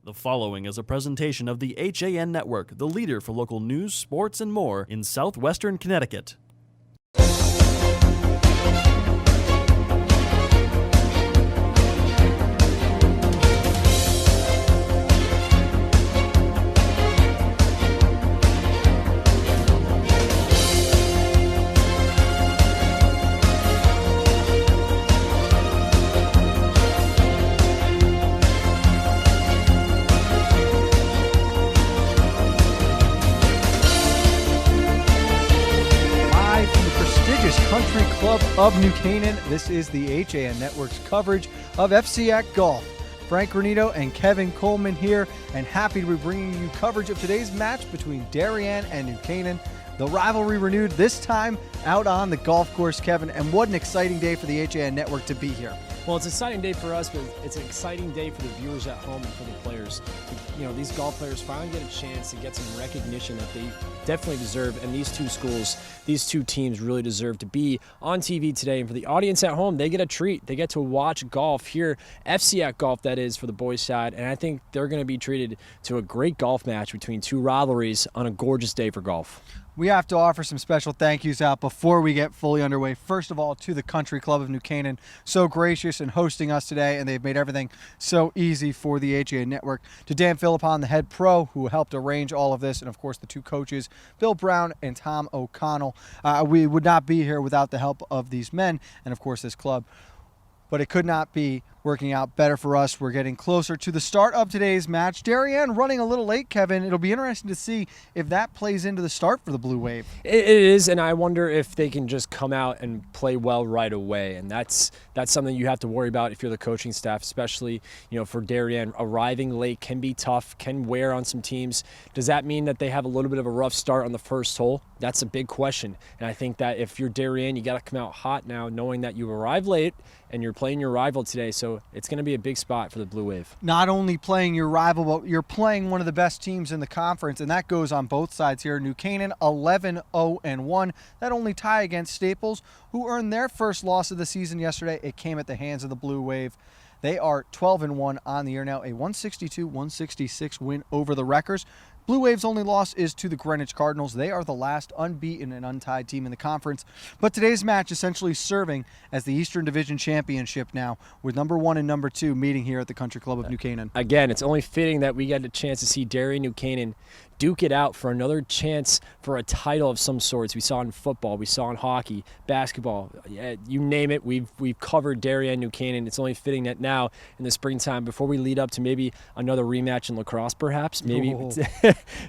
The following is a presentation of the HAN Network, the leader for local news, sports, and more in southwestern Connecticut. Country Club of New Canaan. This is the HAN Network's coverage of FCAC Golf. Frank Granito and Kevin Coleman here, and happy to be bringing you coverage of today's match between Darien and New Canaan. The rivalry renewed, this time out on the golf course, Kevin, and what an exciting day for the HAN Network to be here. Well, it's an exciting day for us, but it's an exciting day for the viewers at home and for the players. You know, these golf players finally get a chance to get some recognition that they definitely deserve, and these two schools, these two teams really deserve to be on TV today. And for the audience at home, they get a treat. They get to watch golf here, FCAC golf, that is, for the boys' side, and I think they're going to be treated to a great golf match between two rivalries on a gorgeous day for golf. We have to offer some special thank yous out before we get fully underway. First of all, to the Country Club of New Canaan, so gracious in hosting us today, and they've made everything so easy for the HAN Network. To Dan Philippon, the head pro, who helped arrange all of this, and of course the two coaches, Bill Brown and Tom O'Connell. We would not be here without the help of these men, and of course this club. But it could not be working out better for us. We're getting closer to the start of today's match. Darien running a little late, Kevin. It'll be interesting to see if that plays into the start for the Blue Wave. It is, and I wonder if they can just come out and play well right away. And that's something you have to worry about if you're the coaching staff, especially, you know, for Darien. Arriving late can be tough, can wear on some teams. Does that mean that they have a little bit of a rough start on the first hole? That's a big question. And I think that if you're Darien, you got to come out hot now, knowing that you arrived late and you're playing your rival today. So it's going to be a big spot for the Blue Wave. Not only playing your rival, but you're playing one of the best teams in the conference, and that goes on both sides here. New Canaan 11-0-1. That only tie against Staples, who earned their first loss of the season yesterday. It came at the hands of the Blue Wave. They are 12-1 on the year now, a 162-166 win over the Wreckers. Blue Wave's only loss is to the Greenwich Cardinals. They are the last unbeaten and untied team in the conference. But today's match essentially serving as the Eastern Division Championship now, with number 1 and number 2 meeting here at the Country Club of New Canaan. Again, it's only fitting that we get a chance to see Darien New Canaan duke it out for another chance for a title of some sorts. We saw in football, we saw in hockey, basketball, you name it. We've covered Darien New Canaan. It's only fitting that now in the springtime, before we lead up to maybe another rematch in lacrosse, perhaps, maybe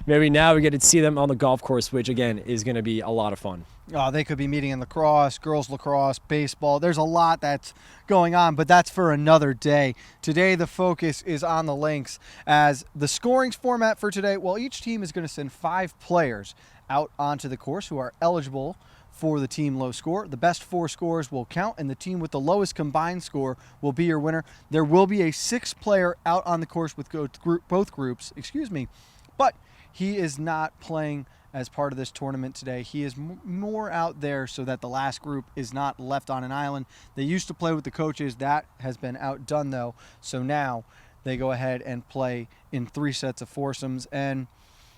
maybe now we get to see them on the golf course, which again is going to be a lot of fun. Oh, they could be meeting in lacrosse, girls lacrosse, baseball. There's a lot that's going on, but that's for another day. Today, the focus is on the links, as the scoring format for today, well, each team is going to send 5 players out onto the course who are eligible for the team low score. The best 4 scores will count, and the team with the lowest combined score will be your winner. There will be a 6th player out on the course with both groups, but he is not playing as part of this tournament today. He is more out there so that the last group is not left on an island. They used to play with the coaches. That has been outdone, though. So now they go ahead and play in 3 sets of foursomes. And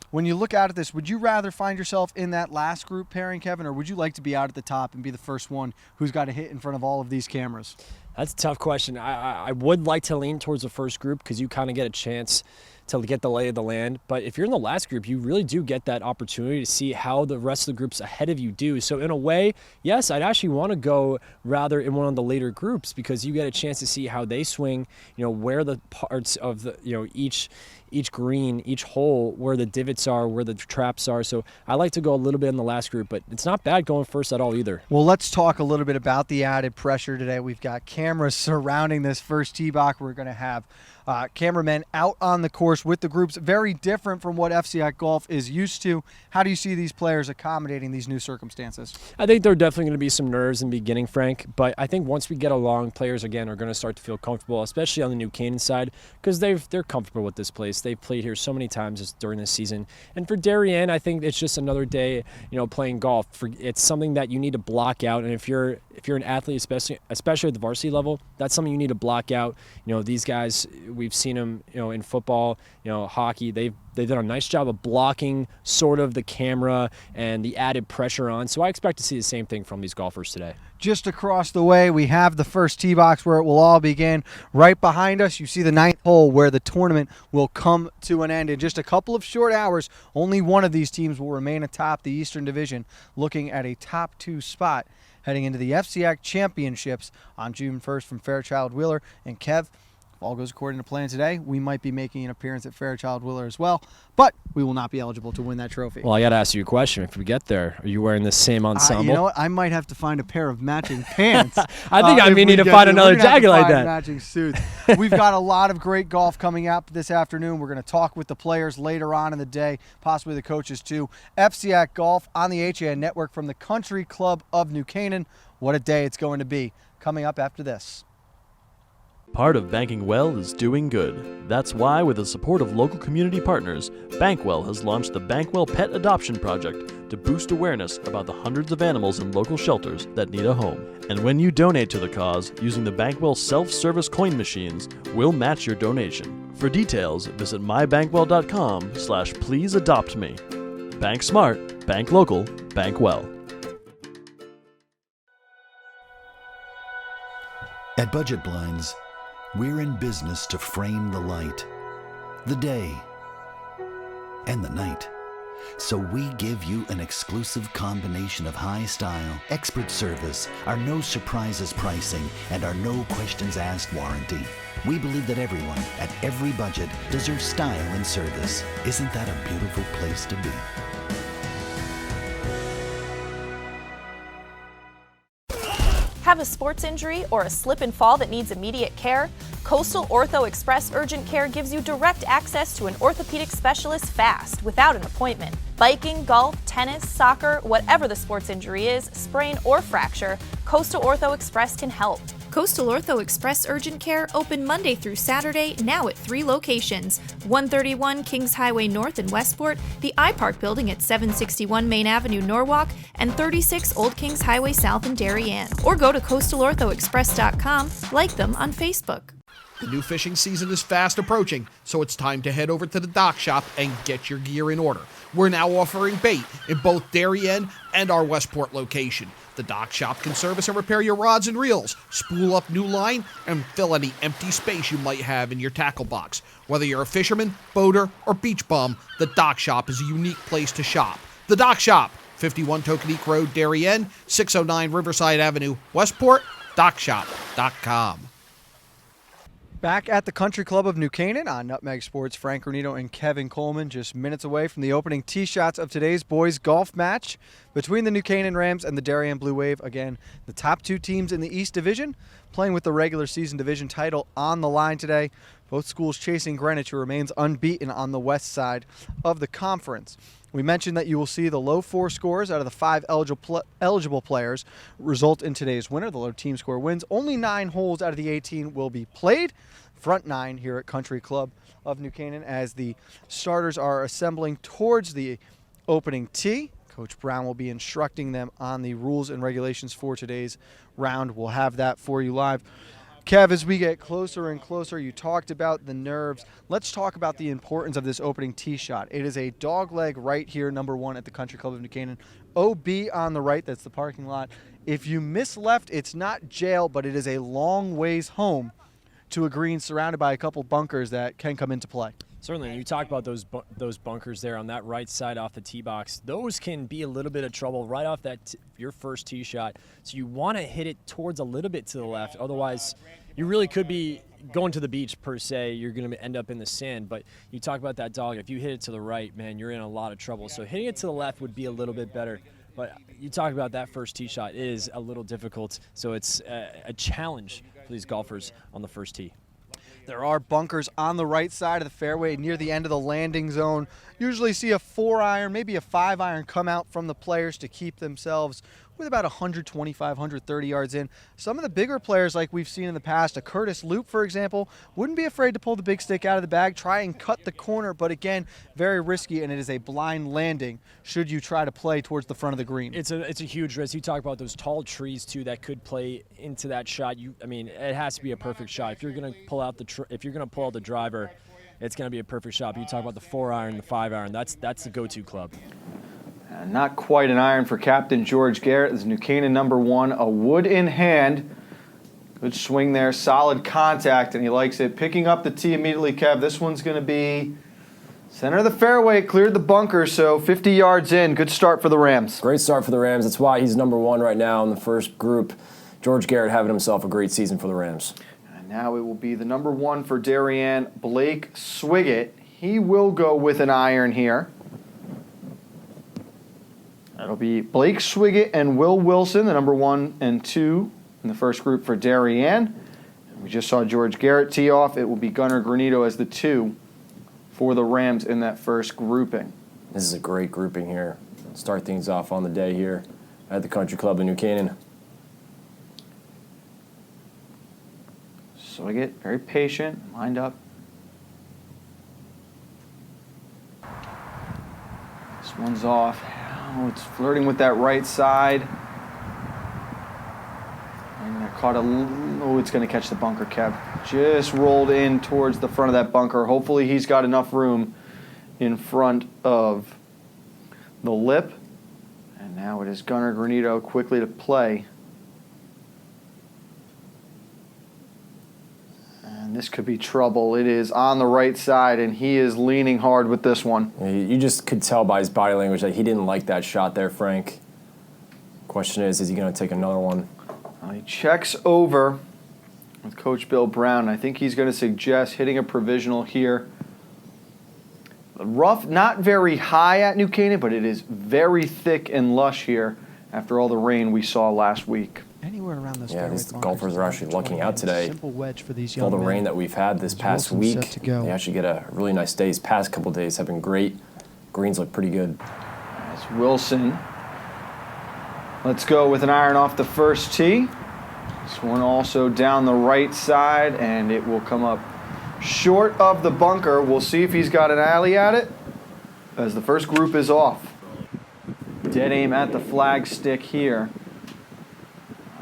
when you look out at this, would you rather find yourself in that last group pairing, Kevin, or would you like to be out at the top and be the first one who's got to hit in front of all of these cameras? That's a tough question. I would like to lean towards the first group, because you kind of get a chance to get the lay of the land. But if you're in the last group, you really do get that opportunity to see how the rest of the groups ahead of you do. So in a way, yes, I'd actually want to go rather in one of the later groups, because you get a chance to see how they swing, you know, where the parts of the, you know, each green, each hole, where the divots are, where the traps are. So I like to go a little bit in the last group, but it's not bad going first at all either. Well, let's talk a little bit about the added pressure today. We've got cameras surrounding this first tee box. We're going to have cameramen out on the course with the groups, very different from what FCAC Golf is used to. How do you see these players accommodating these new circumstances? I think there are definitely going to be some nerves in the beginning, Frank, but I think once we get along, players again are going to start to feel comfortable, especially on the New Canaan side, because they're comfortable with this place. practice. They've played here so many times during this season. And for Darien, I think it's just another day, playing golf. It's something that you need to block out. And if you're an athlete, especially at the varsity level, that's something you need to block out. These guys, we've seen them, in football, hockey. They've done a nice job of blocking sort of the camera and the added pressure on. So I expect to see the same thing from these golfers today. Just across the way, we have the first tee box where it will all begin. Right behind us, you see the 9th hole where the tournament will come to an end. In just a couple of short hours, only one of these teams will remain atop the Eastern Division, looking at a top 2 spot heading into the FCAC Championships on June 1st from Fairchild Wheeler. And Kev, if all goes according to plan today, we might be making an appearance at Fairchild Wheeler as well, but we will not be eligible to win that trophy. Well, I got to ask you a question. If we get there, are you wearing the same ensemble? You know what? I might have to find a pair of matching pants. I think I may need to find another jacket like that. Matching suits. We've got a lot of great golf coming up this afternoon. We're going to talk with the players later on in the day, possibly the coaches too. FCAC Golf on the HAN Network from the Country Club of New Canaan. What a day it's going to be. Coming up after this. Part of banking well is doing good. That's why, with the support of local community partners, Bankwell has launched the Bankwell Pet Adoption Project to boost awareness about the hundreds of animals in local shelters that need a home. And when you donate to the cause using the Bankwell self-service coin machines, we'll match your donation. For details, visit mybankwell.com/pleaseadoptme. Bank smart, bank local, bank well. At Budget Blinds, we're in business to frame the light, the day, and the night. So we give you an exclusive combination of high style, expert service, our no surprises pricing, and our no questions asked warranty. We believe that everyone, at every budget, deserves style and service. Isn't that a beautiful place to be? Have a sports injury or a slip and fall that needs immediate care? Coastal Ortho Express Urgent Care gives you direct access to an orthopedic specialist fast, without an appointment. Biking, golf, tennis, soccer, whatever the sports injury is, sprain or fracture, Coastal Ortho Express can help. Coastal Ortho Express Urgent Care open Monday through Saturday, now at 3 locations: 131 Kings Highway North in Westport, the iPark building at 761 Main Avenue, Norwalk, and 36 Old Kings Highway South in Darien. Or go to coastalorthoexpress.com, like them on Facebook. The new fishing season is fast approaching, so it's time to head over to the dock shop and get your gear in order. We're now offering bait in both Darien and our Westport location. The dock shop can service and repair your rods and reels, spool up new line, and fill any empty space you might have in your tackle box. Whether you're a fisherman, boater, or beach bum, the dock shop is a unique place to shop. The dock shop, 51 Tokenique Road, Darien, 609 Riverside Avenue, Westport, dockshop.com. Back at the Country Club of New Canaan on Nutmeg Sports, Frank Granito and Kevin Coleman, just minutes away from the opening tee shots of today's boys golf match between the New Canaan Rams and the Darien Blue Wave. Again, the top 2 teams in the East Division playing with the regular season division title on the line today. Both schools chasing Greenwich, who remains unbeaten on the west side of the conference. We mentioned that you will see the low 4 scores out of the 5 eligible players result in today's winner. The low team score wins. Only 9 holes out of the 18 will be played. Front 9 here at Country Club of New Canaan as the starters are assembling towards the opening tee. Coach Brown will be instructing them on the rules and regulations for today's round. We'll have that for you live. Kev, as we get closer and closer, you talked about the nerves. Let's talk about the importance of this opening tee shot. It is a dog leg right here, number 1 at the Country Club of New Canaan. OB on the right, that's the parking lot. If you miss left, it's not jail, but it is a long ways home to a green surrounded by a couple bunkers that can come into play. Certainly, and you talk about those bunkers there on that right side off the tee box. Those can be a little bit of trouble right off that your first tee shot. So you want to hit it towards a little bit to the left. Otherwise, you really could be going to the beach per se. You're going to end up in the sand. But you talk about that dog. If you hit it to the right, man, you're in a lot of trouble. So hitting it to the left would be a little bit better. But you talk about that first tee shot. It is a little difficult. So it's a challenge for these golfers on the first tee. There are bunkers on the right side of the fairway near the end of the landing zone. Usually see a 4-iron, maybe a 5-iron come out from the players to keep themselves with about 125, 130 yards in. Some of the bigger players like we've seen in the past, a Curtis Loop, for example, wouldn't be afraid to pull the big stick out of the bag, try and cut the corner, but again, very risky, and it is a blind landing should you try to play towards the front of the green. It's a huge risk. You talk about those tall trees too that could play into that shot. I mean, it has to be a perfect shot. If you're gonna pull out the driver, it's gonna be a perfect shot. But you talk about the 4-iron, the 5-iron. That's the go-to club. Not quite an iron for Captain George Garrett. This is New Canaan #1, a wood in hand. Good swing there, solid contact, and he likes it. Picking up the tee immediately, Kev. This one's going to be center of the fairway, cleared the bunker, so 50 yards in. Good start for the Rams. Great start for the Rams. That's why he's #1 right now in the first group. George Garrett having himself a great season for the Rams. And now it will be the #1 for Darien, Blake Swiggett. He will go with an iron here. That'll be Blake Swiggett and Will Wilson, the #1 and 2 in the first group for Darien. We just saw George Garrett tee off. It will be Gunnar Granito as the 2 for the Rams in that first grouping. This is a great grouping here. Start things off on the day here at the Country Club in New Canaan. Swiggett, very patient, lined up. This one's off. Oh, it's flirting with that right side. And I caught it's going to catch the bunker, Kev. Just rolled in towards the front of that bunker. Hopefully he's got enough room in front of the lip. And now it is Gunnar Granito quickly to play. And this could be trouble. It is on the right side, and he is leaning hard with this one. You just could tell by his body language that he didn't like that shot there, Frank. Question is he going to take another one? He checks over with Coach Bill Brown. I think he's going to suggest hitting a provisional here. Rough, not very high at New Canaan, but it is very thick and lush here after all the rain we saw last week. Anywhere around this Yeah, these golfers are actually lucking out today. Simple wedge for these All young the men. rain that we've had this past Wilson's week, set to go. they actually get a really nice day. These past couple days have been great. Greens look pretty good. That's Wilson. Let's go with an iron off the first tee. This one also down the right side, and it will come up short of the bunker. We'll see if he's got an alley at it as the first group is off. Dead aim at the flag stick here.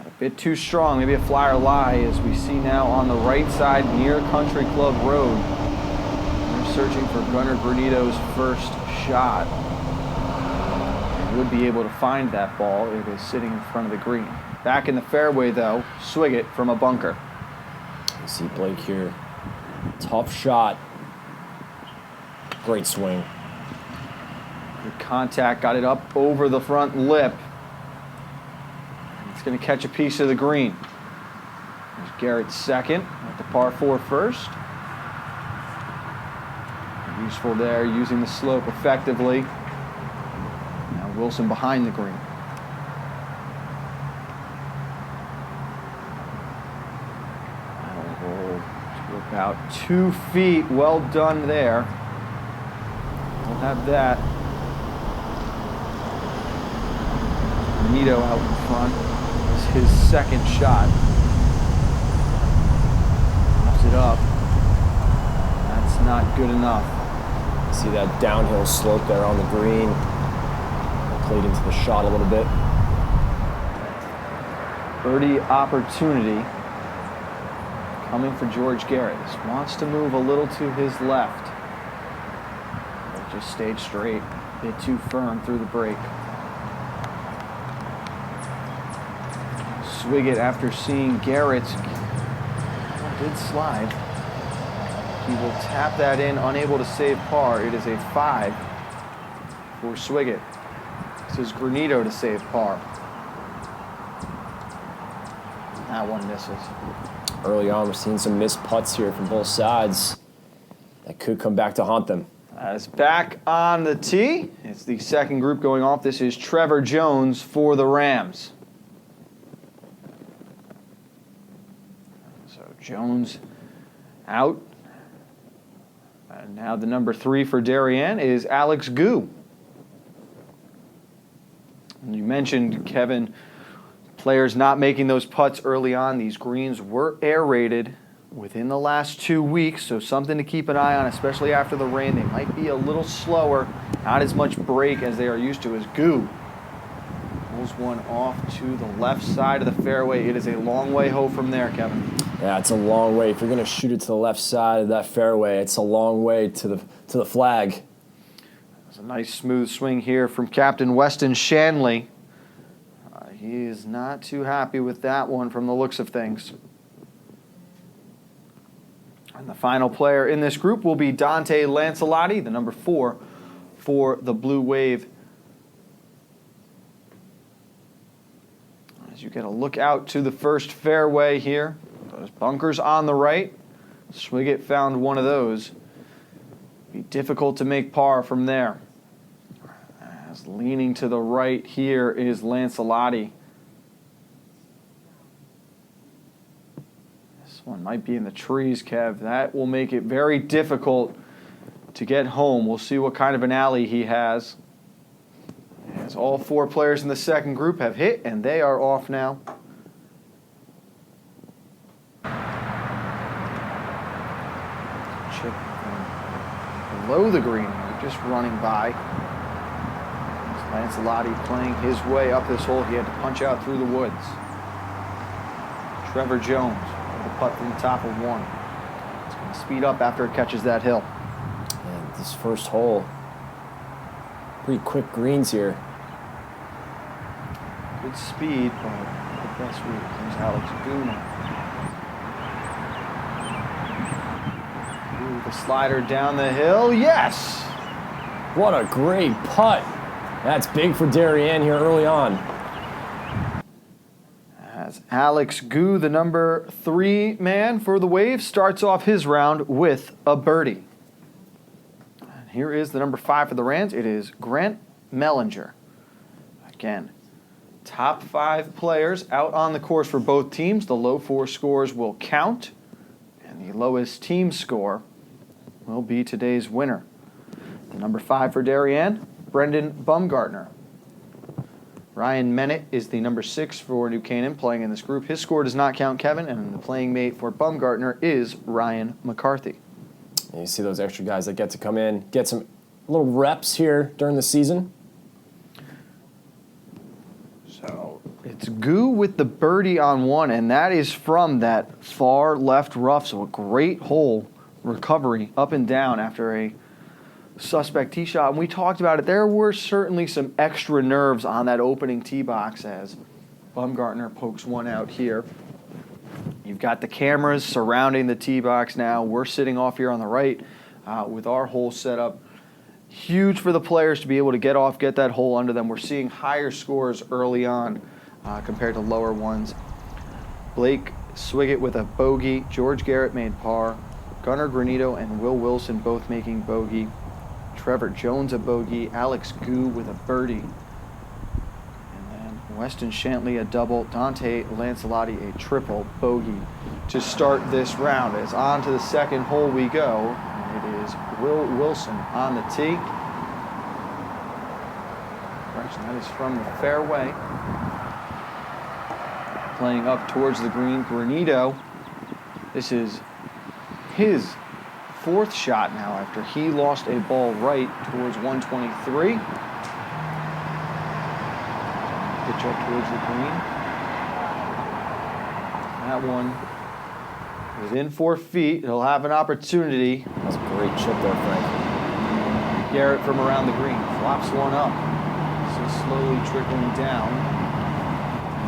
A bit too strong, maybe a flyer lie, as we see now on the right side near Country Club Road. They're searching for Gunnar Granito's first shot. They would be able to find that ball. It is sitting in front of the green. Back in the fairway, though, Swiggett from a bunker. You see Blake here. Tough shot. Great swing. Good contact, got it up over the front lip. It's going to catch a piece of the green. There's Garrett's second at the par 4 first. Useful there, using the slope effectively. Now Wilson behind the green. That'll roll to about 2 feet. Well done there. We'll have that. Granito out in front. It's his second shot. Pops it up. That's not good enough. See that downhill slope there on the green. Played into the shot a little bit. Birdie opportunity coming for George Garrett. Just wants to move a little to his left. But just stayed straight. A bit too firm through the break. Swiggett, after seeing Garrett's, did slide. He will tap that in, unable to save par. It is a 5 for Swiggett. This is Granito to save par. That one misses. Early on, we're seeing some missed putts here from both sides that could come back to haunt them. As back on the tee, it's the second group going off. This is Trevor Jones for the Rams. So Jones out. And now the number 3 for Darien is Alex Gu. You mentioned, Kevin, players not making those putts early on. These greens were aerated within the last 2 weeks, so something to keep an eye on, especially after the rain. They might be a little slower, not as much break as they are used to. As Gu pulls one off to the left side of the fairway. It is a long way home from there, Kevin. Yeah, it's a long way. If you're going to shoot it to the left side of that fairway, it's a long way to the flag. It's a nice smooth swing here from Captain Weston Shanley. He is not too happy with that one from the looks of things. And the final player in this group will be Dante Lancelotti, the number 4 for the Blue Wave. As you get a look out to the first fairway here, those bunkers on the right. Swiggett found one of those. Be difficult to make par from there. As leaning to the right here is Lancelotti. This one might be in the trees, Kev. That will make it very difficult to get home. We'll see what kind of an alley he has. As all 4 players in the second group have hit, and they are off now. Chip from below the green, just running by. Lancelotti playing his way up this hole. He had to punch out through the woods. Trevor Jones with a putt from the top of 1. It's going to speed up after it catches that hill. And this first hole, pretty quick greens here. Good speed, but the best route. There's Alex Guna. Ooh, the slider down the hill. Yes! What a great putt. That's big for Darien here early on. As Alex Gu, the number 3 man for the Wave, starts off his round with a birdie. And here is the number 5 for the Rams. It is Grant Mellinger. Again, top 5 players out on the course for both teams. The low 4 scores will count, and the lowest team score will be today's winner. The number 5 for Darien, Brendan Bumgartner. Ryan Mennett is the number 6 for New Canaan playing in this group. His score does not count, Kevin, and the playing mate for Bumgartner is Ryan McCarthy. And you see those extra guys that get to come in, get some little reps here during the season. So it's Gu with the birdie on 1, and that is from that far left rough. So a great hole recovery up and down after a suspect tee shot. And we talked about it. There were certainly some extra nerves on that opening tee box as Bumgartner pokes one out here. You've got the cameras surrounding the tee box now. We're sitting off here on the right with our hole set up. Huge for the players to be able to get off, get that hole under them. We're seeing higher scores early on compared to lower ones. Blake Swiggett with a bogey. George Garrett made par. Gunnar Granito and Will Wilson both making bogey. Trevor Jones a bogey, Alex Gu with a birdie, and then Weston Shanley a double, Dante Lancelotti a triple bogey to start this round. As on to the second hole we go, and it is Will Wilson on the tee. Correction, that is from the fairway. Playing up towards the green, Granito. This is his 4th shot now after he lost a ball right towards 123. Pitch up towards the green. That one within 4 feet. He'll have an opportunity. That's a great chip there, Frank. Garrett from around the green flops one up. So slowly trickling down.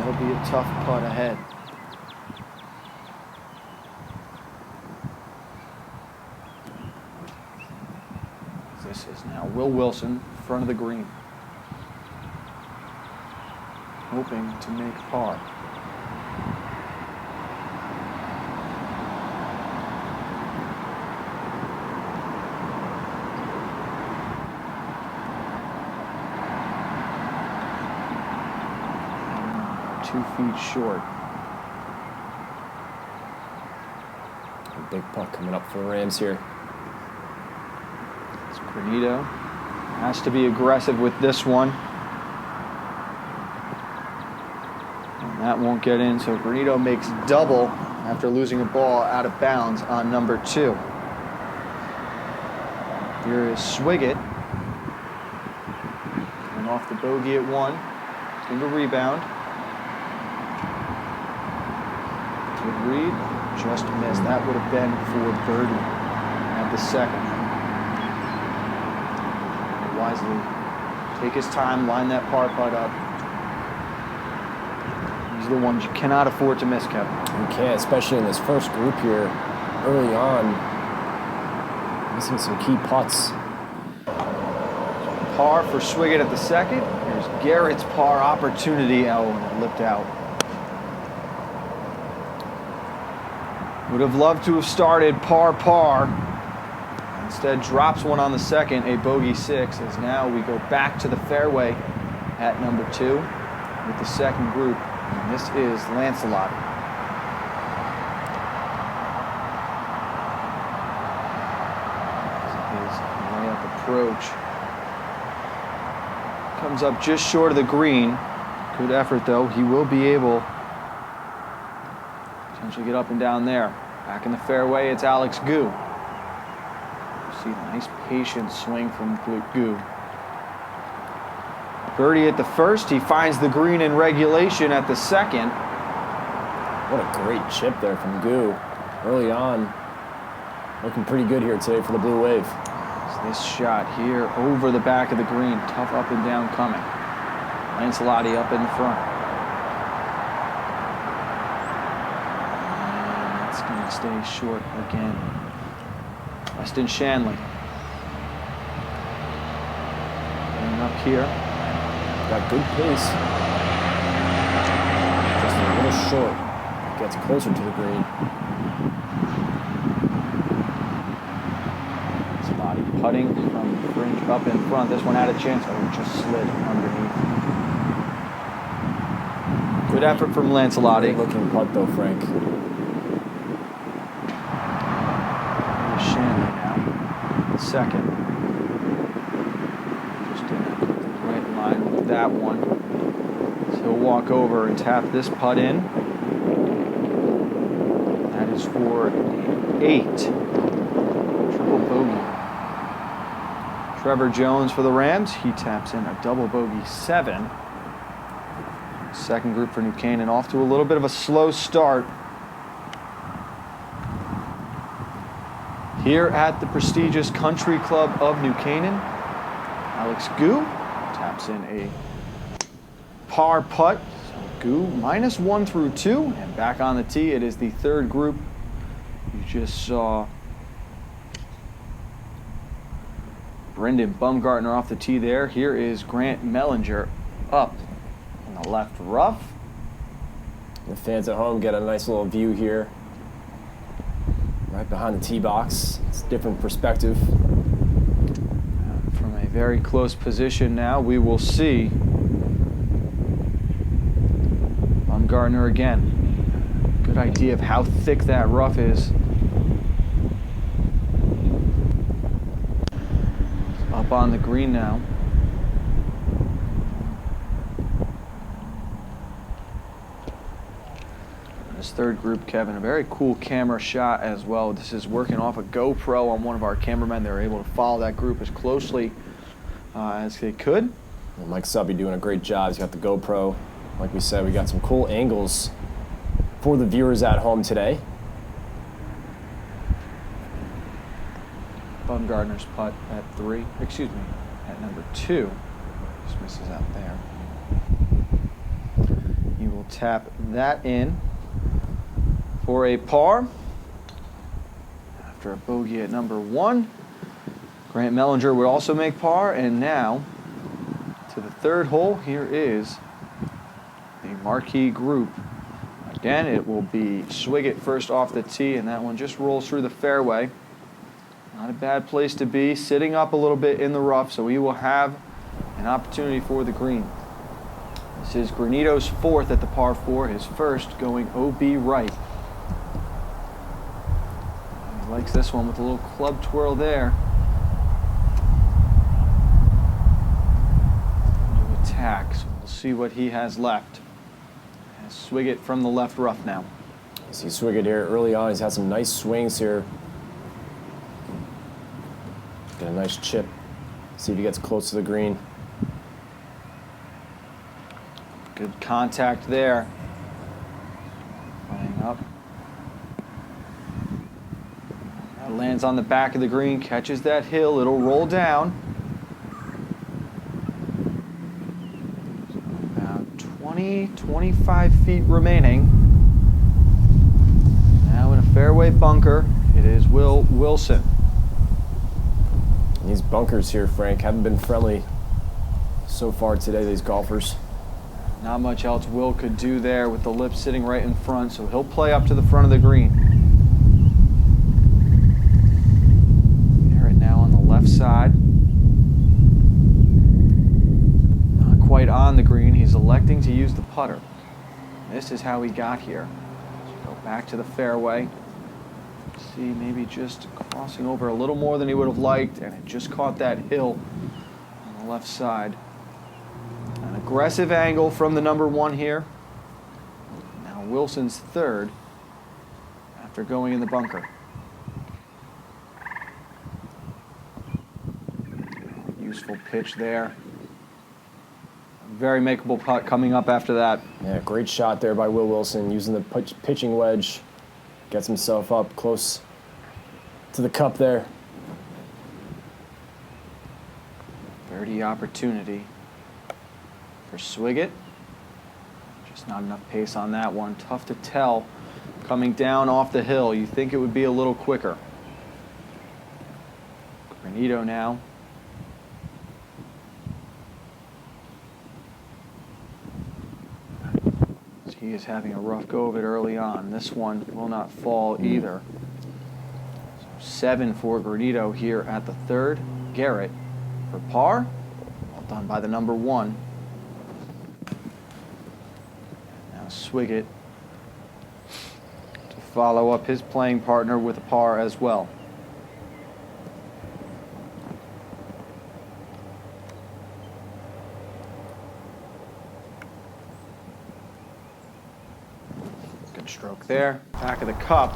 That'll be a tough putt ahead. This is now Will Wilson, front of the green, hoping to make par. And 2 feet short. A big putt coming up for the Rams here. Granito has to be aggressive with this one. That won't get in, so Granito makes double after losing a ball out of bounds on number 2. Here is Swiggett. And off the bogey at 1. Give a rebound. Good read. Just missed. That would have been for birdie at the second. Wisely take his time, line that par putt up. These are the ones you cannot afford to miss, Kevin. You can't, especially in this first group here early on. Missing some key putts. Par for Swiggett at the second. Here's Garrett's par opportunity. Oh, and it lipped out. Would have loved to have started par. Instead drops one on the second, a bogey 6, as now we go back to the fairway at number 2 with the second group. And this is Lancelot. His layup approach comes up just short of the green. Good effort though. He will be able to potentially get up and down there. Back in the fairway, it's Alex Gu. See, nice patient swing from Gu. Birdie at the first. He finds the green in regulation at the second. What a great chip there from Gu early on. Looking pretty good here today for the Blue Wave. So this shot here over the back of the green. Tough up and down coming. Lancelotti up in the front. And it's going to stay short again. Weston Shanley. And up here. Got good pace. Just a little short. Gets closer to the green. Spotty putting from the fringe up in front. This one had a chance. Oh, it just slid underneath. Good effort from Lancelotti. Great looking putt though, Frank. Shanley now. Second. Just in the right line with that one. So he'll walk over and tap this putt in. That is for 8. Triple bogey. Trevor Jones for the Rams. He taps in a double bogey 7. Second group for New Canaan off to a little bit of a slow start. Here at the prestigious Country Club of New Canaan, Alex Gu taps in a par putt. So Gu -1 through 2, and back on the tee. It is the third group. You just saw Brendan Bumgartner off the tee there. Here is Grant Mellinger up in the left rough. The fans at home get a nice little view here. Right behind the tee box. It's a different perspective. From a very close position now, we will see Bumgartner again. Good idea of how thick that rough is. Up on the green now. This third group, Kevin, a very cool camera shot as well. This is working off a GoPro on one of our cameramen. They were able to follow that group as closely as they could. Well, Mike Subby doing a great job. He's got the GoPro. Like we said, we got some cool angles for the viewers at home today. Bumgartner's putt at 3, excuse me, at number 2. Just misses out there. He will tap that in for a par. After a bogey at number 1. Grant Mellinger would also make par, and now to the third hole. Here is the marquee group. Again, it will be Swiggett first off the tee, and that one just rolls through the fairway. Not a bad place to be, sitting up a little bit in the rough, so he will have an opportunity for the green. This is Granito's 4th at the par 4, his first going OB right. He likes this one with a little club twirl there. To attack, so we'll see what he has left. Swig from the left rough now. You see Swig here early on. He's had some nice swings here. Get a nice chip. See if he gets close to the green. Good contact there. Playing up. That lands on the back of the green, catches that hill. It'll roll down. So about 20, 25 feet remaining. Now in a fairway bunker, it is Will Wilson. These bunkers here, Frank, haven't been friendly so far today, these golfers. Not much else Will could do there with the lip sitting right in front, so he'll play up to the front of the green. Garrett now on the left side. Not quite on the green. He's electing to use the putter. This is how he got here. So go back to the fairway. See, maybe just crossing over a little more than he would have liked, and it just caught that hill on the left side. An aggressive angle from the number 1 here. Now Wilson's third after going in the bunker. Useful pitch there. Very makeable putt coming up after that. Yeah, great shot there by Will Wilson using the pitching wedge. Gets himself up close to the cup there. Birdie opportunity for Swig. Just not enough pace on that one. Tough to tell coming down off the hill. You think it would be a little quicker. Granito now. He is having a rough go of it early on. This one will not fall either. So 7 for Granito here at the third. Garrett for par. Well done by the number 1. Now Swig to follow up his playing partner with a par as well. Stroke there, back of the cup,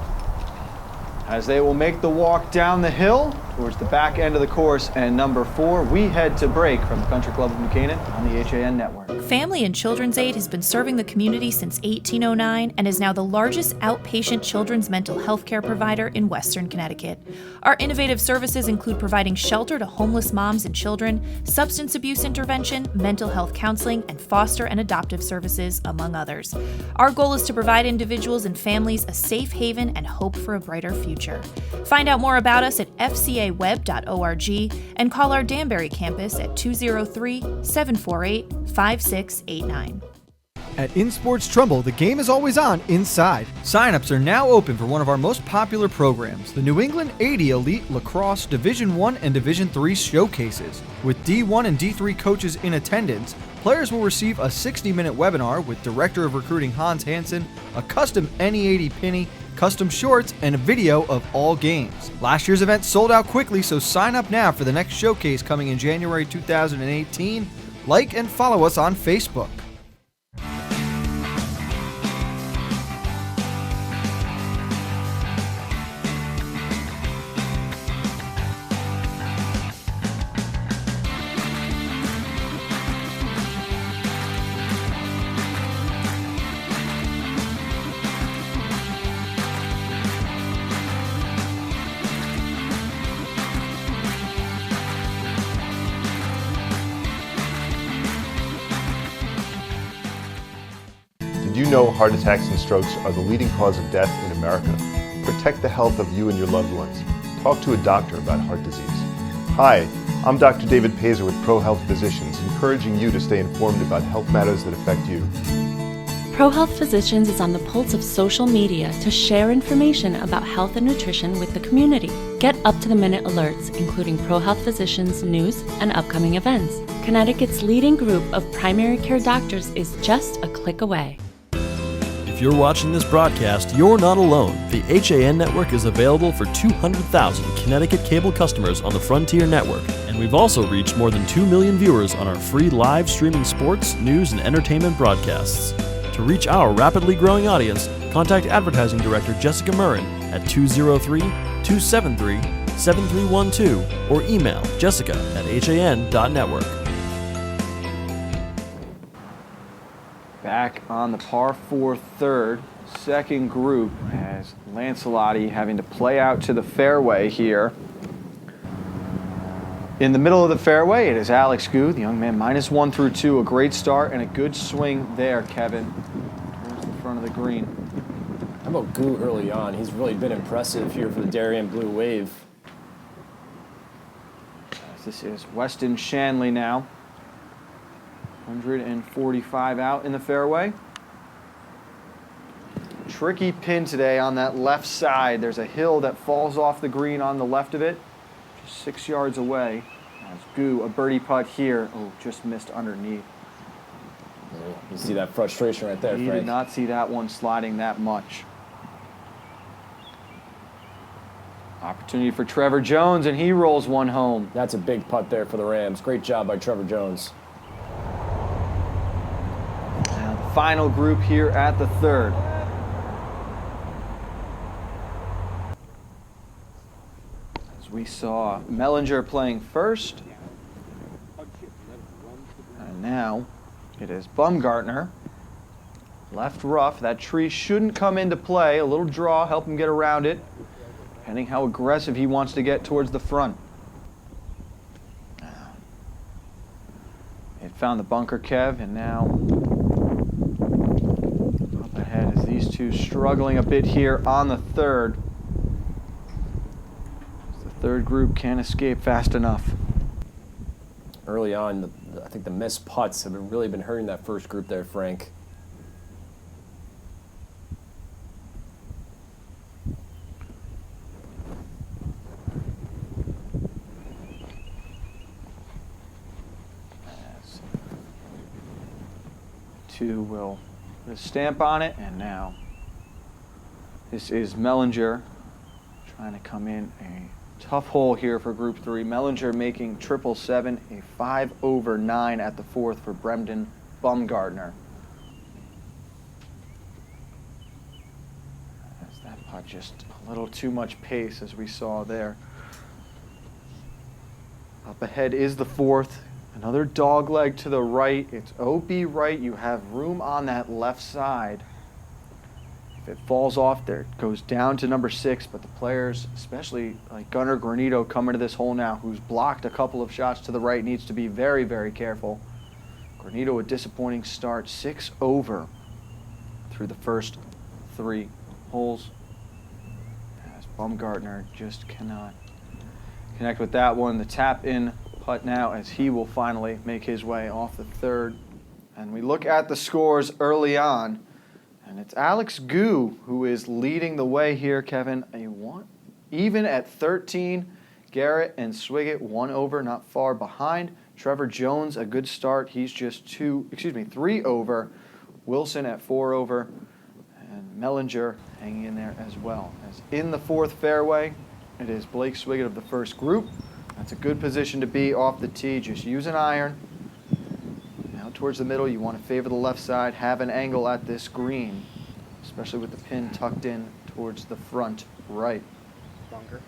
as they will make the walk down the hill towards the back end of the course. And number 4, we head to break from the Country Club of New Canaan on the HAN Network. Family and Children's Aid has been serving the community since 1809 and is now the largest outpatient children's mental health care provider in Western Connecticut. Our innovative services include providing shelter to homeless moms and children, substance abuse intervention, mental health counseling, and foster and adoptive services, among others. Our goal is to provide individuals and families a safe haven and hope for a brighter future. Find out more about us at fcaweb.org and call our Danbury campus at 203-748-5689. At InSports Trumbull, the game is always on inside. Sign-ups are now open for one of our most popular programs, the New England 80 Elite Lacrosse Division I and Division III showcases. With D1 and D3 coaches in attendance, players will receive a 60-minute webinar with Director of Recruiting Hans Hansen, a custom NE80 penny, custom shorts, and a video of all games. Last year's event sold out quickly, so sign up now for the next showcase coming in January 2018. Like and follow us on Facebook. Did you know heart attacks and strokes are the leading cause of death in America? Protect the health of you and your loved ones. Talk to a doctor about heart disease. Hi, I'm Dr. David Pazer with ProHealth Physicians, encouraging you to stay informed about health matters that affect you. ProHealth Physicians is on the pulse of social media to share information about health and nutrition with the community. Get up-to-the-minute alerts, including ProHealth Physicians' news and upcoming events. Connecticut's leading group of primary care doctors is just a click away. If you're watching this broadcast, you're not alone. The HAN Network is available for 200,000 Connecticut cable customers on the Frontier Network, and we've also reached more than 2 million viewers on our free live streaming sports, news, and entertainment broadcasts. To reach our rapidly growing audience, contact Advertising Director Jessica Murrin at 203-273-7312 or email jessica@han.network. Back on the par 4 third, second group, as Lancelotti having to play out to the fairway here. In the middle of the fairway, it is Alex Gu, the young man, -1 through 2, a great start and a good swing there, Kevin, towards the front of the green. How about Gu early on? He's really been impressive here for the Darien Blue Wave. As this is Weston Shanley now. 145 out in the fairway. Tricky pin today on that left side. There's a hill that falls off the green on the left of it, just 6 yards away. As Gu, a birdie putt here. Oh, just missed underneath. You see that frustration right there, He Frank. did not see that one sliding that much. Opportunity for Trevor Jones, and he rolls one home. That's a big putt there for the Rams. Great job by Trevor Jones. Now the final group here at the third. As we saw Mellinger playing first. And now it is Bumgartner. Left rough. That tree shouldn't come into play. A little draw, help him get around it. Depending how aggressive he wants to get towards the front. It found the bunker, Kev, and now up ahead is these two struggling a bit here on the third. The third group can't escape fast enough. Early on, I think the missed putts have really been hurting that first group there, Frank. Two will put a stamp on it, and now this is Mellinger trying to come in a tough hole here for Group 3. Mellinger making 777, a 5 over 9 at the fourth for Brendan Bumgartner. As that putt just a little too much pace, as we saw there. Up ahead is the fourth. Another dog leg to the right. It's OB right. You have room on that left side. If it falls off there, it goes down to number 6. But the players, especially like Gunnar Granito coming to this hole now, who's blocked a couple of shots to the right, needs to be very, very careful. Granito, a disappointing start, 6 over through the first 3 holes. As Bumgartner just cannot connect with that one. The tap in putt now as he will finally make his way off the third. And we look at the scores early on, and it's Alex Gu who is leading the way here, Kevin. Even at 13, Garrett and Swiggett 1 over, not far behind. Trevor Jones, a good start. He's just 3 over. Wilson at 4 over, and Mellinger hanging in there as well. As in the fourth fairway, it is Blake Swiggett of the first group. That's a good position to be off the tee. Just use an iron. Now towards the middle, you want to favor the left side, have an angle at this green, especially with the pin tucked in towards the front right. Bunker.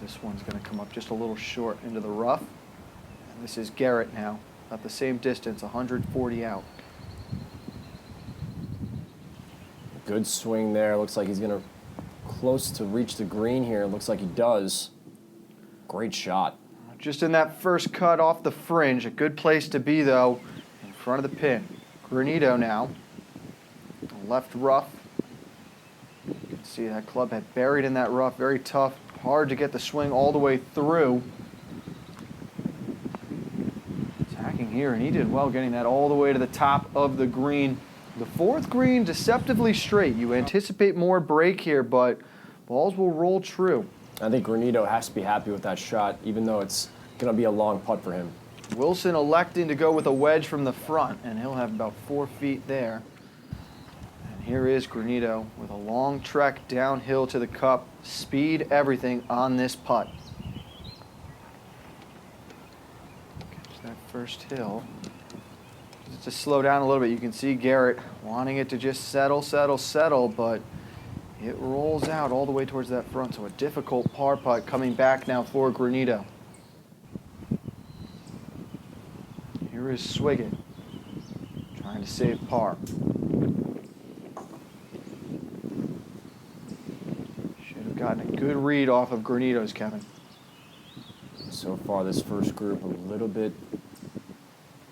This one's going to come up just a little short into the rough. And this is Garrett now, about the same distance, 140 out. Good swing there. Looks like he's going to close to reach the green here. Looks like he does. Great shot. Just in that first cut off the fringe. A good place to be, though, in front of the pin. Granito now. Left rough. You can see that club head buried in that rough. Very tough. Hard to get the swing all the way through. Attacking here, and he did well getting that all the way to the top of the green. The fourth green, deceptively straight. You anticipate more break here, but balls will roll true. I think Granito has to be happy with that shot, even though it's going to be a long putt for him. Wilson electing to go with a wedge from the front, and he'll have about 4 feet there. And here is Granito with a long trek downhill to the cup. Speed, everything on this putt. Catch that first hill. to slow down a little bit. You can see Garrett wanting it to just settle, but it rolls out all the way towards that front. So a difficult par putt coming back now for Granito. Here is Swiggett trying to save par. Should have gotten a good read off of Granito's, Kevin. So far, this first group having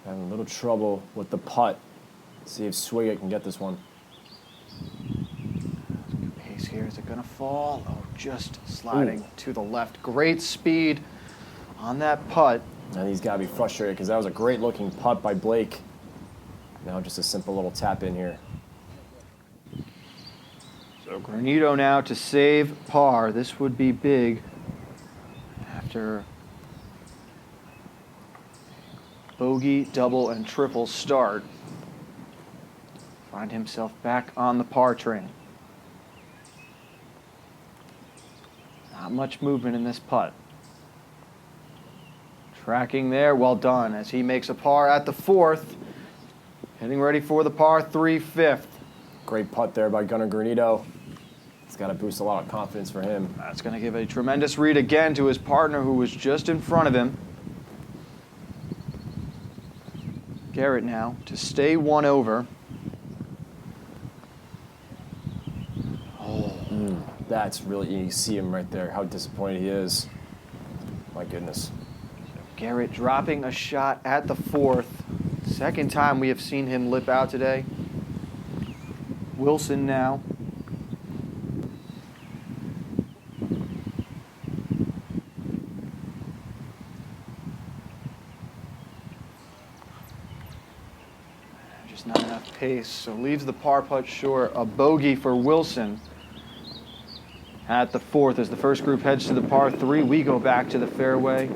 a little trouble with the putt. See if Swiggett can get this one. Good pace here. Is it going to fall? Oh, just sliding to the left. Great speed on that putt. And he's got to be frustrated because that was a great looking putt by Blake. Now just a simple little tap in here. So Granito now to save par. This would be big after bogey, double, and triple start. Find himself back on the par train. Not much movement in this putt. Tracking there, well done, as he makes a par at the 4th. Getting ready for the par 3 5th. Great putt there by Gunnar Granito. It's got to boost a lot of confidence for him. That's going to give a tremendous read again to his partner who was just in front of him. Garrett now to stay one over. That's really, you see him right there, how disappointed he is. My goodness. Garrett dropping a shot at the 4th. Second time we have seen him lip out today. Wilson now. Just not enough pace, so leaves the par putt short. A bogey for Wilson at the 4th as the first group heads to the par 3. We go back to the fairway.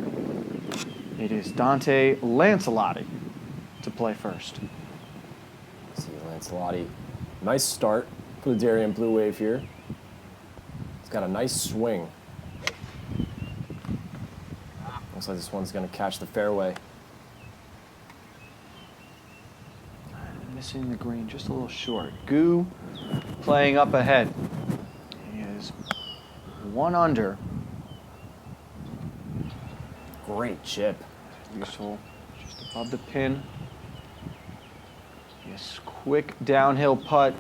It is Dante Lancelotti to play first. See Lancelotti. Nice start for the Darien Blue Wave here. He's got a nice swing. Looks like this one's going to catch the fairway. Missing the green just a little short. Gu playing up ahead. He is 1 under. Great chip. Useful just above the pin. Yes, quick downhill putt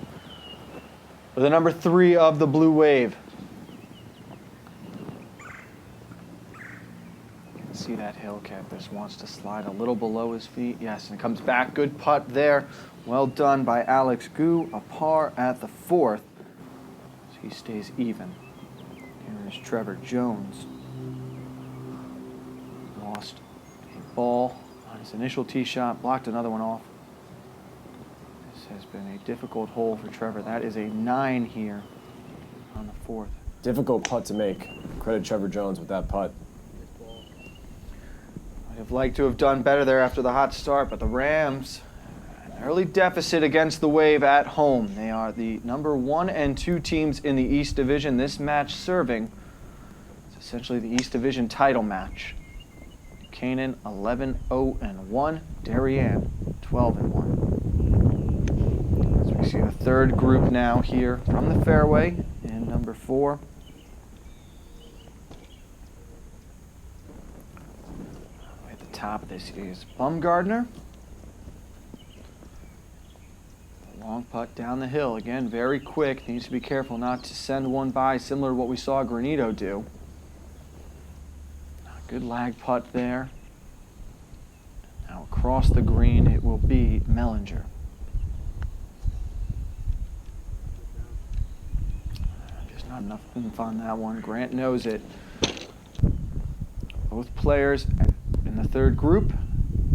for the number 3 of the Blue Wave. You can see that hill cap. This wants to slide a little below his feet. Yes, and it comes back. Good putt there. Well done by Alex Gu. A par at the 4th. So he stays even. Here is Trevor Jones. Lost a ball on his initial tee shot, blocked another one off. This has been a difficult hole for Trevor. That is a 9 here on the 4th. Difficult putt to make. Credit Trevor Jones with that putt. I'd have liked to have done better there after the hot start, but the Rams, an early deficit against the Wave at home. They are the number 1 and 2 teams in the East Division. This match serving is essentially the East Division title match. Canaan 11-0-1, Darien 12-1. As we see the third group now here from the fairway in number 4. At the top, this is Bumgardner. A long putt down the hill, again very quick. Needs to be careful not to send one by, similar to what we saw Granito do. Good lag putt there. Now across the green it will be Mellinger. Just not enough oomph on that one. Grant knows it. Both players in the third group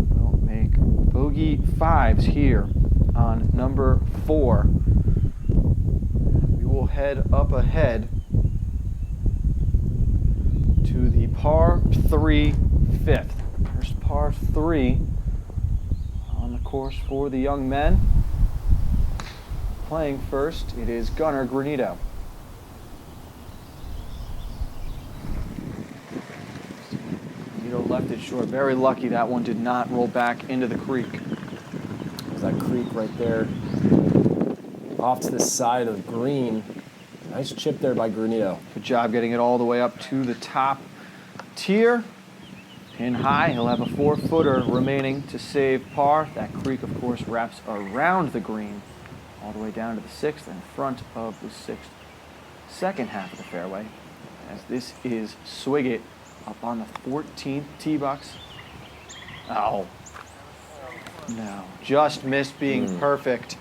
will make bogey 5s here on number 4. We will head up ahead to the par 3 5th. First par 3 on the course for the young men. Playing first, it is Gunnar Granito. Granito left it short. Very lucky that one did not roll back into the creek. that creek right there. Off to the side of the green. Nice chip there by Granito. Good job getting it all the way up to the top tier. Pin high, he'll have a 4-footer remaining to save par. That creek, of course, wraps around the green all the way down to the 6th in front of the 6th, second half of the fairway. As this is Swigert up on the 14th tee box. Oh, no, just missed being perfect.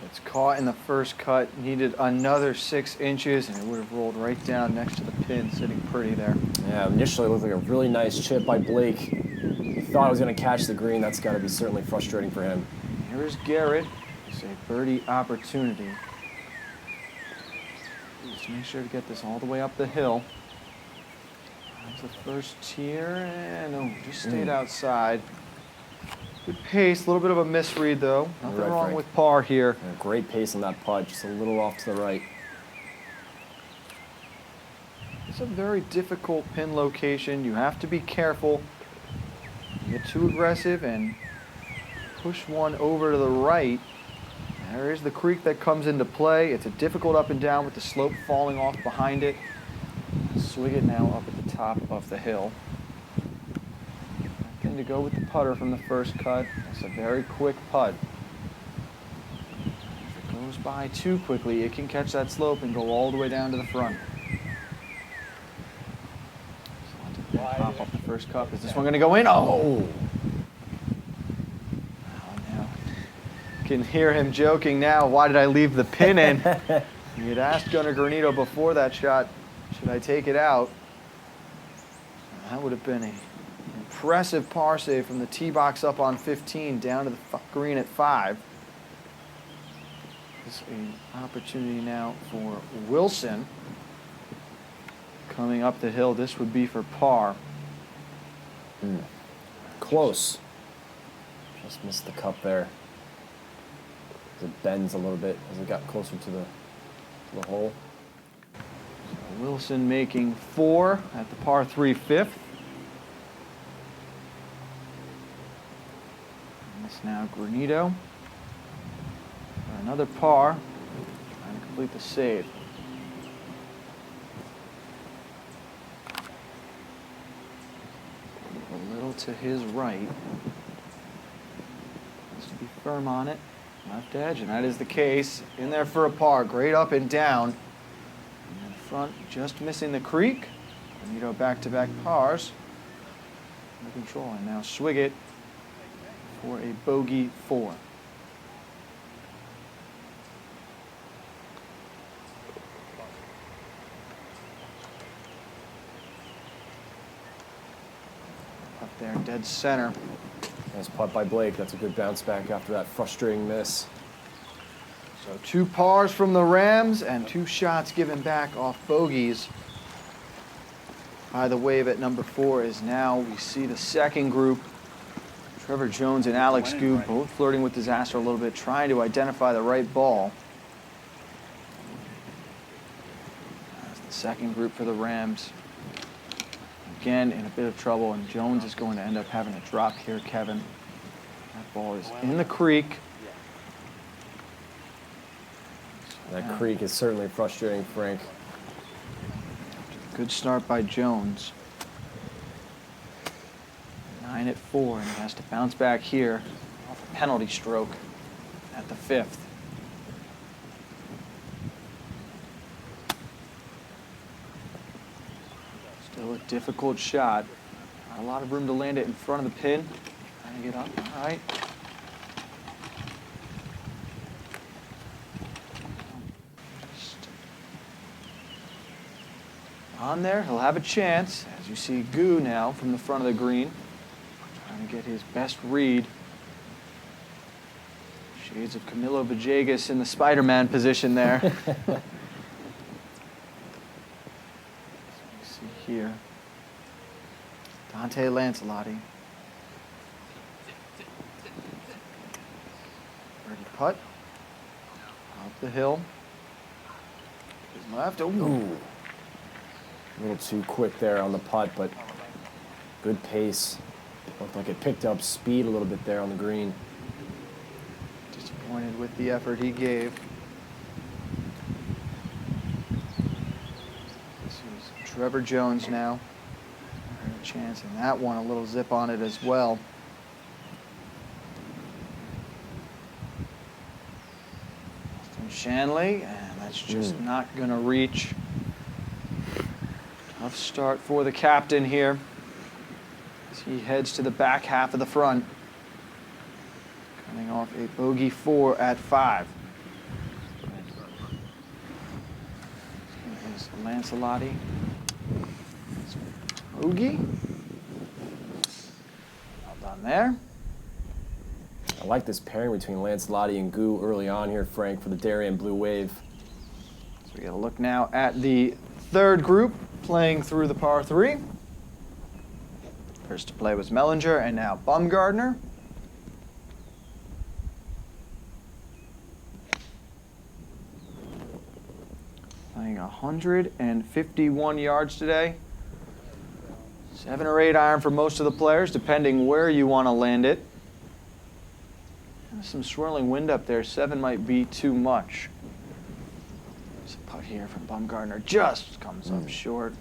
It's caught in the first cut, needed another 6 inches, and it would have rolled right down next to the pin, sitting pretty there. Yeah, initially it looked like a really nice chip by Blake. He thought it was going to catch the green. That's got to be certainly frustrating for him. Here's Garrett. It's a birdie opportunity. Just make sure to get this all the way up the hill. That's the first tier, and no, just stayed outside. Good pace, a little bit of a misread though. Nothing Right, wrong Frank. with par here. Yeah, great pace on that putt, just a little off to the right. It's a very difficult pin location. You have to be careful. You get too aggressive and push one over to the right. There is the creek that comes into play. It's a difficult up and down with the slope falling off behind it. Swing it now up at the top of the hill. Nothing to go with the putter from the first cut. It's a very quick putt. If it goes by too quickly, it can catch that slope and go all the way down to the front. So pop off the first cup. Is this one going to go in? Oh! Now. You can hear him joking now. Why did I leave the pin in? He had asked Gunnar Granito before that shot, should I take it out? That would have been an impressive par save from the tee box up on 15 down to the green at 5. This is an opportunity now for Wilson. Coming up the hill, this would be for par. Close. Just missed the cup there. It bends a little bit as it got closer to the hole. So Wilson making 4 at the par 3 fifth. And this now Granito. For another par. Trying to complete the save. A little to his right. Has to be firm on it. Left edge, and that is the case. In there for a par. Great up and down. And in front, just missing the creek. Granito back-to-back pars. Under control, and now Swigert for a bogey 4. Up there, dead center. Nice putt by Blake. That's a good bounce back after that frustrating miss. So 2 pars from the Rams and 2 shots given back off bogeys. By the wave at number 4 is now, we see the second group. Trevor Jones and Alex Goob both flirting with disaster a little bit, trying to identify the right ball. That's the second group for the Rams. Again, in a bit of trouble, and Jones is going to end up having a drop here, Kevin. That ball is in the creek. That creek is certainly frustrating, Frank. Good start by Jones. 9 at 4, and he has to bounce back here off a penalty stroke at the 5th. Still a difficult shot. Not a lot of room to land it in front of the pin. Trying to get up. All right. Just on there, he'll have a chance. As you see Goo now from the front of the green. Trying to get his best read. Shades of Camilo Villegas in the Spider-Man position there. Here. Dante Lancelotti. Birdie putt. Up the hill. His left. Ooh. A little too quick there on the putt, but good pace. Looked like it picked up speed a little bit there on the green. Disappointed with the effort he gave. This is Trevor Jones now. A chance, and that one a little zip on it as well. Austin Shanley, and that's just not going to reach. Tough start for the captain here as he heads to the back half of the front. Coming off a bogey 4 at 5. Is Lancelotti. Bogey. Well done there. I like this pairing between Lancelotti and Goo early on here, Frank, for the Darien Blue Wave. So we got to look now at the third group playing through the par 3. First to play was Mellinger and now Bumgardner. Playing 151 yards today. 7 or 8 iron for most of the players, depending where you want to land it. There's some swirling wind up there. 7 might be too much. There's a putt here from Bumgardner. Just comes up short.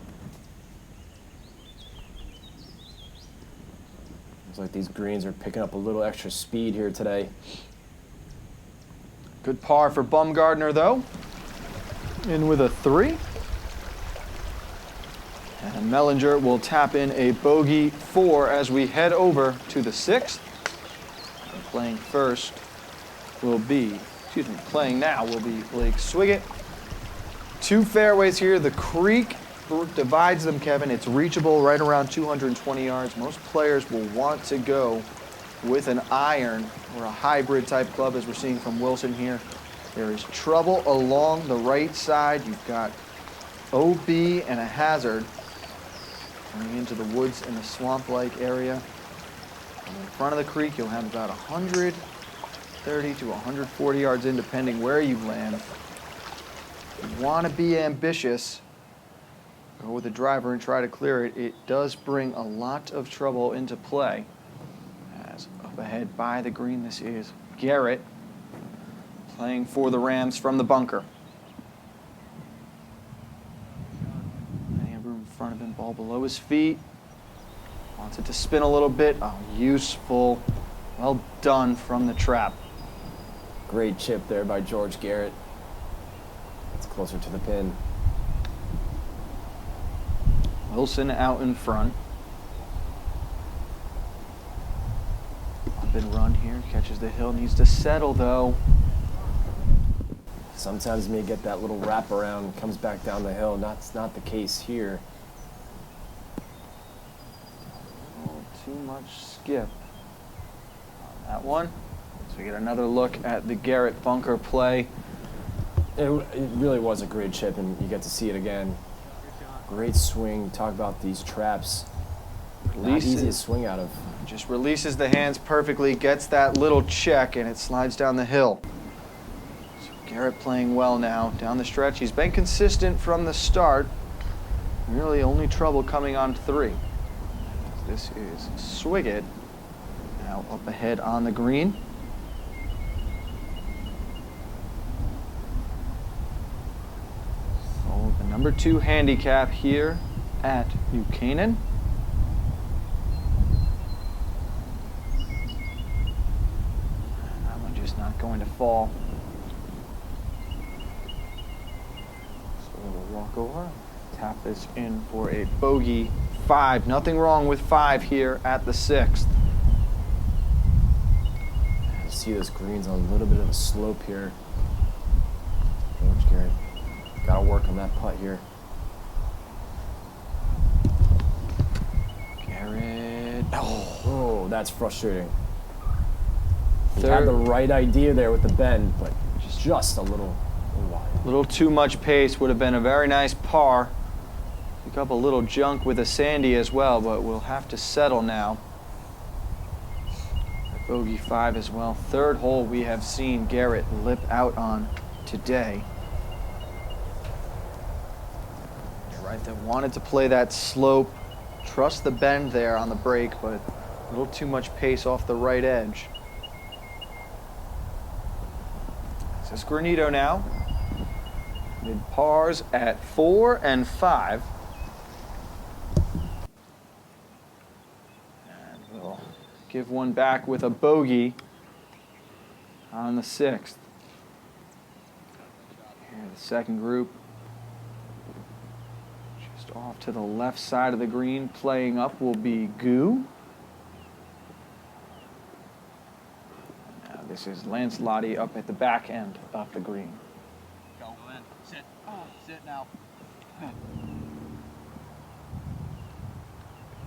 Looks like these greens are picking up a little extra speed here today. Good par for Bumgardner, though. In with a 3. And Mellinger will tap in a bogey 4 as we head over to the 6th. And playing first will be, playing now will be Blake Swiggett. 2 fairways here. The creek divides them, Kevin. It's reachable right around 220 yards. Most players will want to go with an iron or a hybrid type club, as we're seeing from Wilson here. There is trouble along the right side. You've got OB and a hazard coming into the woods in the swamp-like area. And in front of the creek, you'll have about 130 to 140 yards in, depending where you land. If you want to be ambitious, go with the driver and try to clear it. It does bring a lot of trouble into play. As up ahead by the green, this is Garrett playing for the Rams from the bunker. Plenty of room in front of him, ball below his feet. Wants it to spin a little bit. Oh, useful. Well done from the trap. Great chip there by George Garrett. It's closer to the pin. Wilson out in front. Up and run here, catches the hill, needs to settle though. Sometimes you may get that little wraparound, comes back down the hill. That's not the case here. Oh, too much skip on that one. So we get another look at the Garrett bunker play. It really was a great chip, and you get to see it again. Great swing. Talk about these traps. Not easy to swing out of. Just releases the hands perfectly, gets that little check, and it slides down the hill. So Garrett playing well now down the stretch. He's been consistent from the start. Really only trouble coming on 3. This is Swiggett now up ahead on the green. So the number 2 handicap here at New Canaan. That one just not going to fall. So we'll walk over, tap this in for a bogey 5. Nothing wrong with 5 here at the 6th. You see this green's on a little bit of a slope here. George Garrett, got to work on that putt here. Garrett. Oh, that's frustrating. He had the right idea there with the bend, but just a little wide. A little too much pace. Would have been a very nice par. Pick up a little junk with a sandy as well, but we'll have to settle now. Bogey 5 as well. Third hole we have seen Garrett lip out on today. You're right, they wanted to play that slope. Trust the bend there on the break, but a little too much pace off the right edge. It's Granito now. Mid pars at 4 and 5. And we'll give one back with a bogey on the 6th. Here, the second group. Just off to the left side of the green. Playing up will be Goo. Now this is Lancelotti up at the back end of the green. Go in. Sit. Oh, sit now.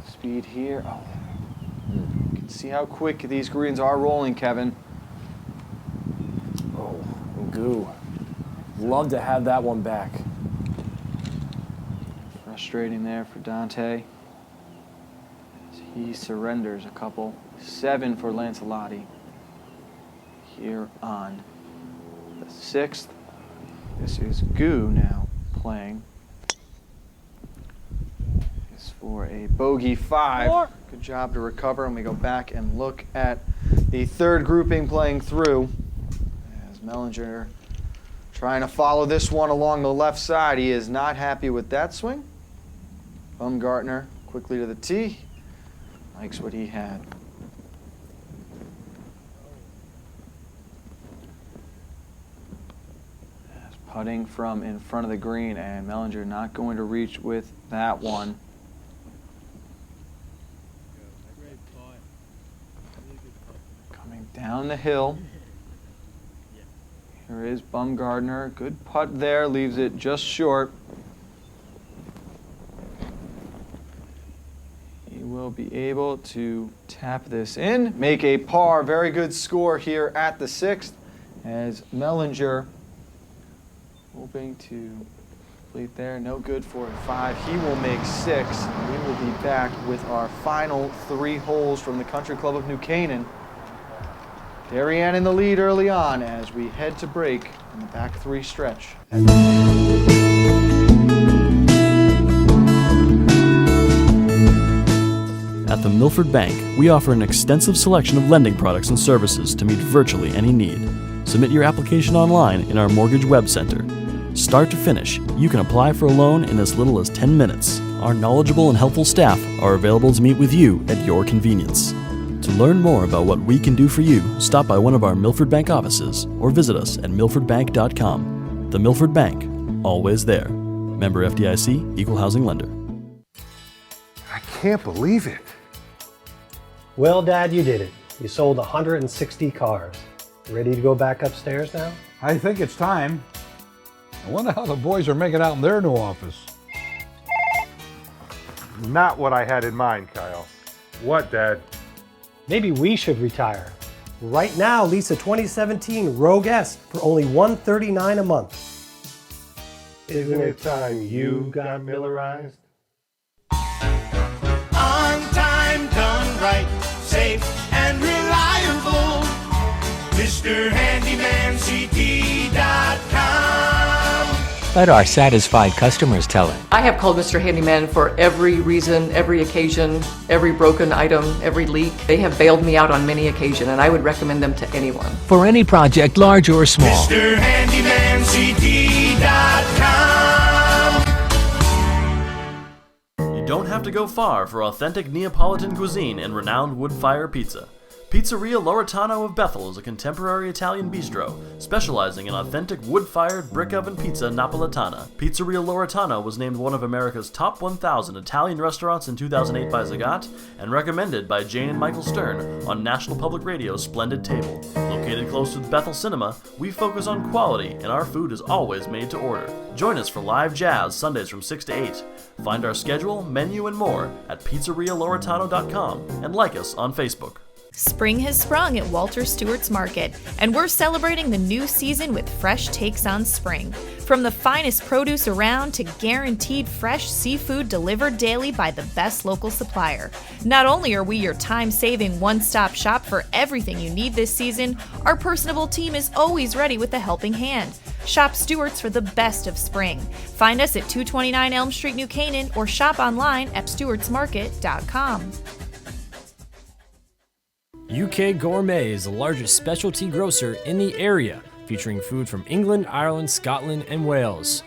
Speed here. Oh. You can see how quick these greens are rolling, Kevin. Oh, Goo. Love to have that one back. Frustrating there for Dante. As he surrenders a couple. 7 for Lancelotti. Here on the 6th. This is Goo now playing. It's for a bogey 5. Good job to recover, and we go back and look at the third grouping playing through. As Mellinger trying to follow this one along the left side. He is not happy with that swing. Bumgartner quickly to the tee. Likes what he had. As putting from in front of the green, and Mellinger not going to reach with that one. Coming down the hill. Here is Bumgartner. Good putt there, leaves it just short. He will be able to tap this in, make a par. Very good score here at the 6th as Mellinger hoping to complete there. No good for a 5. He will make 6. We will be back with our final 3 holes from the Country Club of New Canaan. Darien in the lead early on as we head to break in the back 3 stretch. At the Milford Bank, we offer an extensive selection of lending products and services to meet virtually any need. Submit your application online in our Mortgage Web Center. Start to finish, you can apply for a loan in as little as 10 minutes. Our knowledgeable and helpful staff are available to meet with you at your convenience. To learn more about what we can do for you, stop by one of our Milford Bank offices or visit us at milfordbank.com. The Milford Bank, always there. Member FDIC, Equal Housing Lender. I can't believe it. Well, Dad, you did it. You sold 160 cars. Ready to go back upstairs now? I think it's time. I wonder how the boys are making out in their new office. Not what I had in mind, Kyle. What, Dad? Maybe we should retire. Right now, lease a 2017 Rogue S for only $139 a month. Isn't it time you got Millerized? On time, done right, safe and reliable. MrHandymanCT.com. Let our satisfied customers tell it. I have called Mr. Handyman for every reason, every occasion, every broken item, every leak. They have bailed me out on many occasions, and I would recommend them to anyone. For any project, large or small. MrHandymanCT.com. You don't have to go far for authentic Neapolitan cuisine and renowned wood-fire pizza. Pizzeria Loretano of Bethel is a contemporary Italian bistro, specializing in authentic wood-fired brick-oven pizza Napolitana. Pizzeria Loretano was named one of America's top 1,000 Italian restaurants in 2008 by Zagat, and recommended by Jane and Michael Stern on National Public Radio's Splendid Table. Located close to the Bethel Cinema, we focus on quality, and our food is always made to order. Join us for live jazz Sundays from 6 to 8. Find our schedule, menu, and more at pizzerialoretano.com, and like us on Facebook. Spring has sprung at Walter Stewart's Market, and we're celebrating the new season with fresh takes on spring. From the finest produce around to guaranteed fresh seafood delivered daily by the best local supplier. Not only are we your time-saving one-stop shop for everything you need this season, our personable team is always ready with a helping hand. Shop Stewart's for the best of spring. Find us at 229 Elm Street, New Canaan, or shop online at stewartsmarket.com. UK Gourmet is the largest specialty grocer in the area. featuring food from England, Ireland, Scotland, and Wales.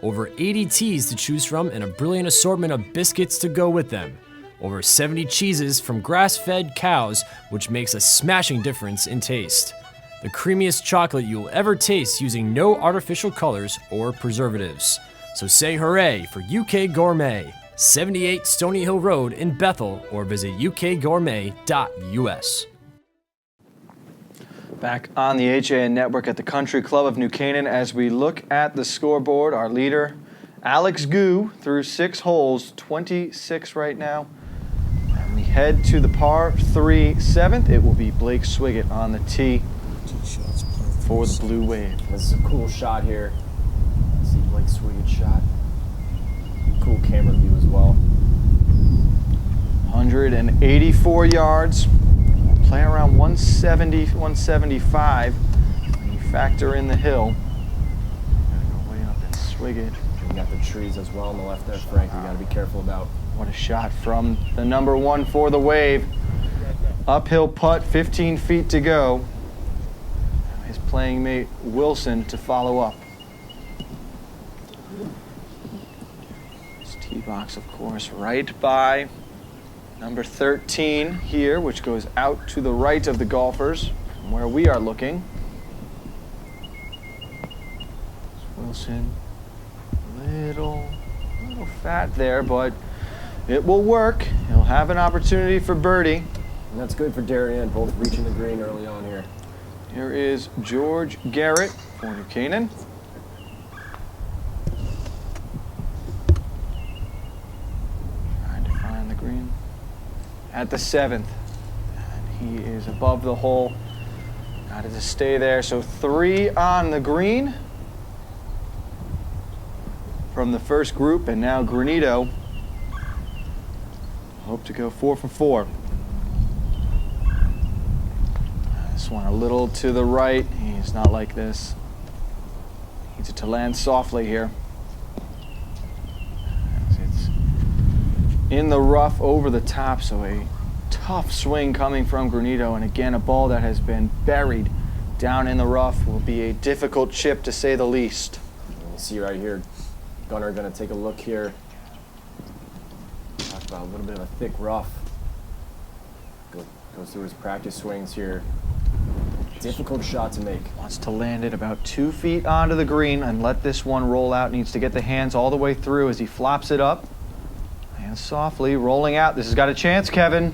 Over 80 teas to choose from and a brilliant assortment of biscuits to go with them. Over 70 cheeses from grass-fed cows, which makes a smashing difference in taste. The creamiest chocolate you'll ever taste using no artificial colors or preservatives. So say hooray for UK Gourmet, 78 Stony Hill Road in Bethel, or visit ukgourmet.us. Back on the HAN Network at the Country Club of New Canaan as we look at the scoreboard. Our leader, Alex Gu, through 6 holes, 26 right now. And we head to the par 3 7th. It will be Blake Swiggett on the tee for the Blue Wave. This is a cool shot here. See Blake Swiggett's shot. Cool camera view as well. 184 yards. Play around 170, 175. When you factor in the hill, gotta go way up and Swiggett. You got the trees as well on the left there, Frank. You gotta be careful about. What a shot from the number 1 for the Wave. Uphill putt, 15 feet to go. His playing mate Wilson to follow up. This tee box, of course, right by number 13 here, which goes out to the right of the golfers from where we are looking. Wilson, little fat there, but it will work. He'll have an opportunity for birdie. And that's good for Darien, both reaching the green early on here. Here is George Garrett for New Canaan. Trying to find the green. At the 7th. And he is above the hole. Got it to stay there. So 3 on the green from the first group, and now Granito. Hope to go 4 for 4. This one a little to the right. He's not like this. Needs it to land softly here. It's in the rough over the top, so a tough swing coming from Granito, and again a ball that has been buried down in the rough will be a difficult chip to say the least. You see right here, Gunnar gonna take a look here. Talk about a little bit of a thick rough. Goes through his practice swings here. Difficult shot to make. Wants to land it about 2 feet onto the green and let this one roll out. Needs to get the hands all the way through as he flops it up. And softly rolling out. This has got a chance, Kevin.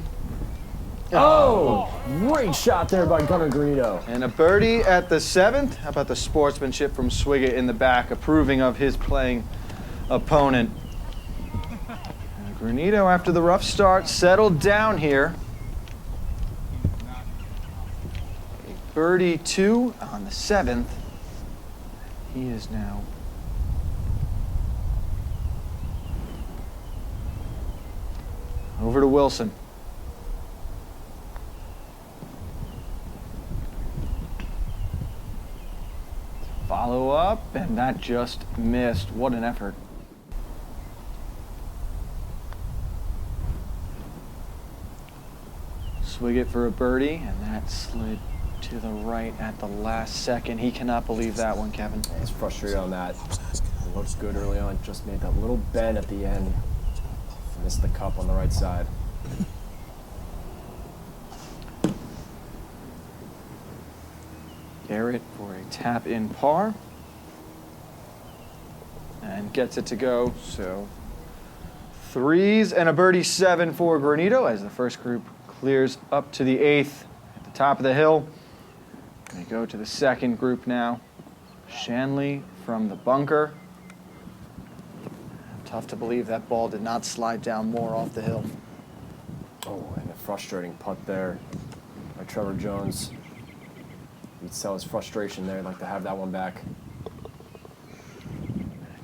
Oh, great shot there by Gunnar Granito. And a birdie at the 7th. How about the sportsmanship from Swiggett in the back, approving of his playing opponent. And Granito, after the rough start, settled down here. Birdie 2 on the 7th. He is now over to Wilson. Follow up, and that just missed. What an effort. Swiggett for a birdie, and that slid to the right at the last second. He cannot believe that one, Kevin. He's frustrated on that. It looks good early on. Just made that little bend at the end. Missed the cup on the right side. Garrett for a tap in par. And gets it to go. So 3s and a birdie 7 for Granito as the first group clears up to the 8th at the top of the hill. We go to the second group now. Shanley from the bunker. Tough to believe that ball did not slide down more off the hill. Oh, and a frustrating putt there by Trevor Jones. He'd sell his frustration there. I'd like to have that one back.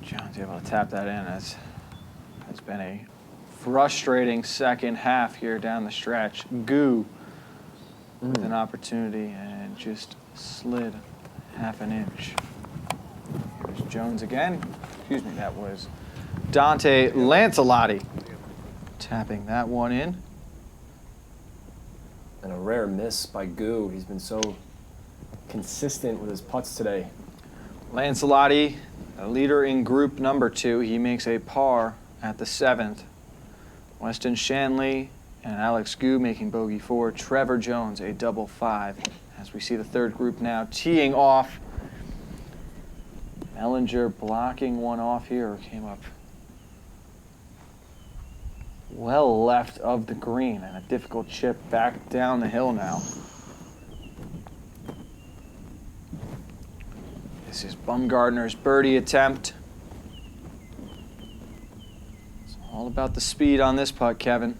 Jones able to tap that in. Has been a frustrating second half here down the stretch. Goo with an opportunity and just slid half an inch. Here's Jones again. Excuse me, that was Dante Lancelotti tapping that one in. And a rare miss by Goo. He's been so consistent with his putts today. Lancelotti, a leader in group number 2. He makes a par at the 7th. Weston Shanley and Alex Gu making bogey 4. Trevor Jones, a double 5. As we see the third group now teeing off. Mellinger blocking one off here. Came up well left of the green, and a difficult chip back down the hill now. This is Bumgardner's birdie attempt. It's all about the speed on this putt, Kevin.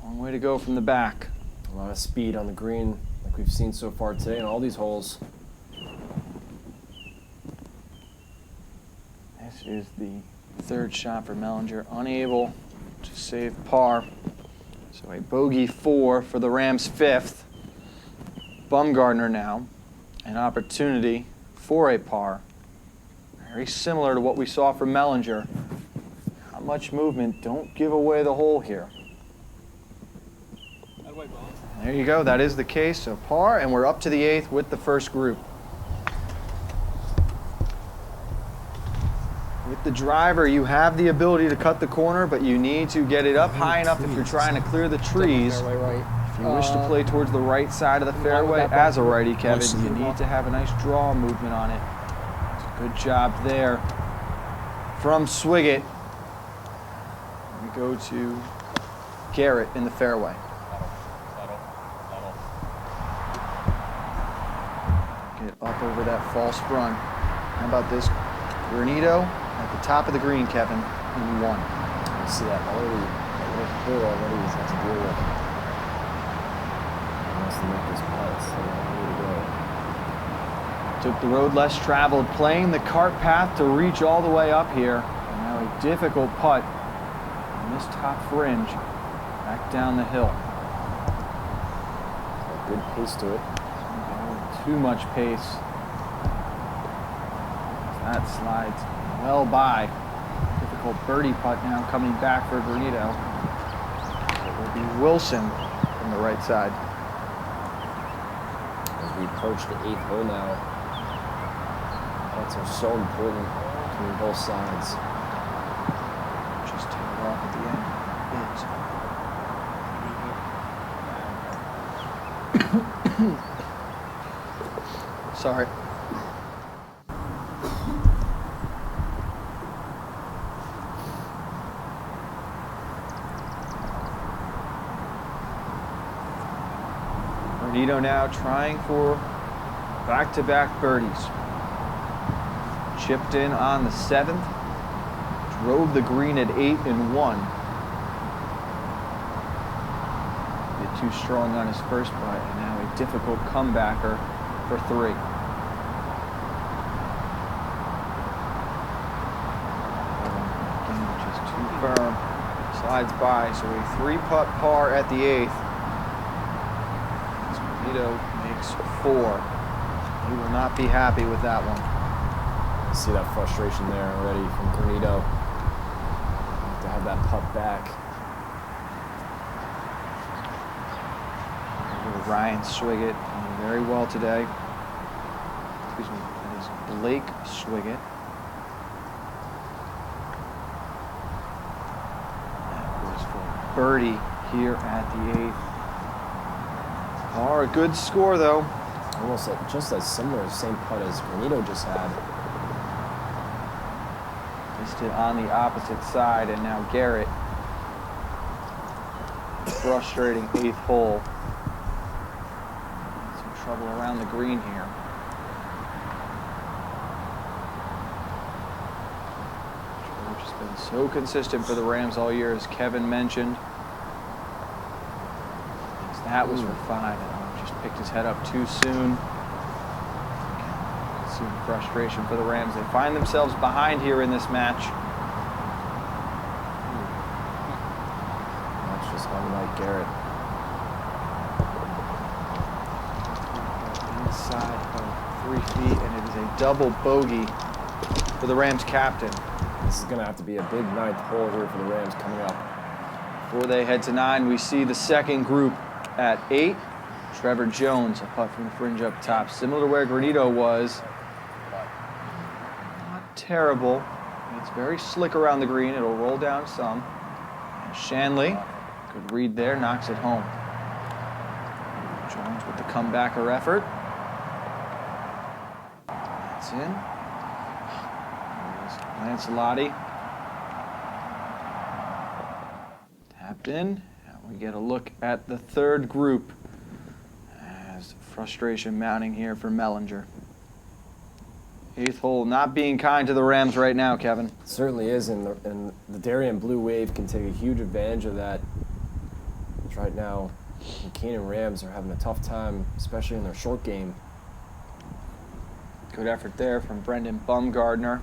Long way to go from the back. A lot of speed on the green, like we've seen so far today in all these holes. This is the third shot for Mellinger, unable to save par. So a bogey 4 for the Rams' 5th. Bumgardner now, an opportunity for a par. Very similar to what we saw from Mellinger. Not much movement. Don't give away the hole here. There you go. That is the case. So par, and we're up to the 8th with the first group. With the driver, you have the ability to cut the corner, but you need to get it up high enough if you're trying to clear the trees. If you wish to play towards the right side of the fairway as a righty, Kevin, you need to have a nice draw movement on it. Good job there from Swiggett. We go to Garrett in the fairway. Get up over that false front. How about this? Granito at the top of the green, Kevin, in 1. You see that already, that little hill already he's got to deal with. He wants to make this putt, so way to go. Took the road less traveled, playing the cart path to reach all the way up here. And now a difficult putt on this top fringe, back down the hill. A good pace to it. Too much pace. That slides well by. Difficult birdie putt now coming back for Granito. It will be Wilson from the right side. As we approach the 8th hole now, putts are so important between both sides. Just tail off at the end. Sorry. Granito now trying for back-to-back birdies. Chipped in on the 7th. Drove the green at 8 and 1. Bit too strong on his first putt, and now a difficult comebacker for 3. Just too firm. Slides by, so a 3-putt par at the 8th. Granito makes 4. He will not be happy with that one. You see that frustration there already from Granito. Have to have that putt back. Ryan Swiggett doing very well today. Excuse me, that is Blake Swiggett. That was for birdie here at the 8th. A good score though. Almost just as similar, same putt as Granito just had. Missed it on the opposite side, and now Garrett. Frustrating 8th hole. Some trouble around the green here. George has been so consistent for the Rams all year, as Kevin mentioned. That was for 5, and just picked his head up too soon. See the frustration for the Rams. They find themselves behind here in this match. That's just unlike Garrett. Inside of 3 feet, and it is a double bogey for the Rams captain. This is going to have to be a big 9th hole here for the Rams coming up. Before they head to 9, we see the second group at 8. Trevor Jones, a putt from the fringe up top, similar to where Granito was. Not terrible. It's very slick around the green. It'll roll down some. And Shanley, good read there, knocks it home. Jones with the comebacker effort. That's in. There's Lancelotti. Tapped in. And we get a look at the third group as frustration mounting here for Mellinger. 8th hole not being kind to the Rams right now, Kevin. It certainly is, and the Darien Blue Wave can take a huge advantage of that. Right now, the Canaan Rams are having a tough time, especially in their short game. Good effort there from Brendan Bumgardner.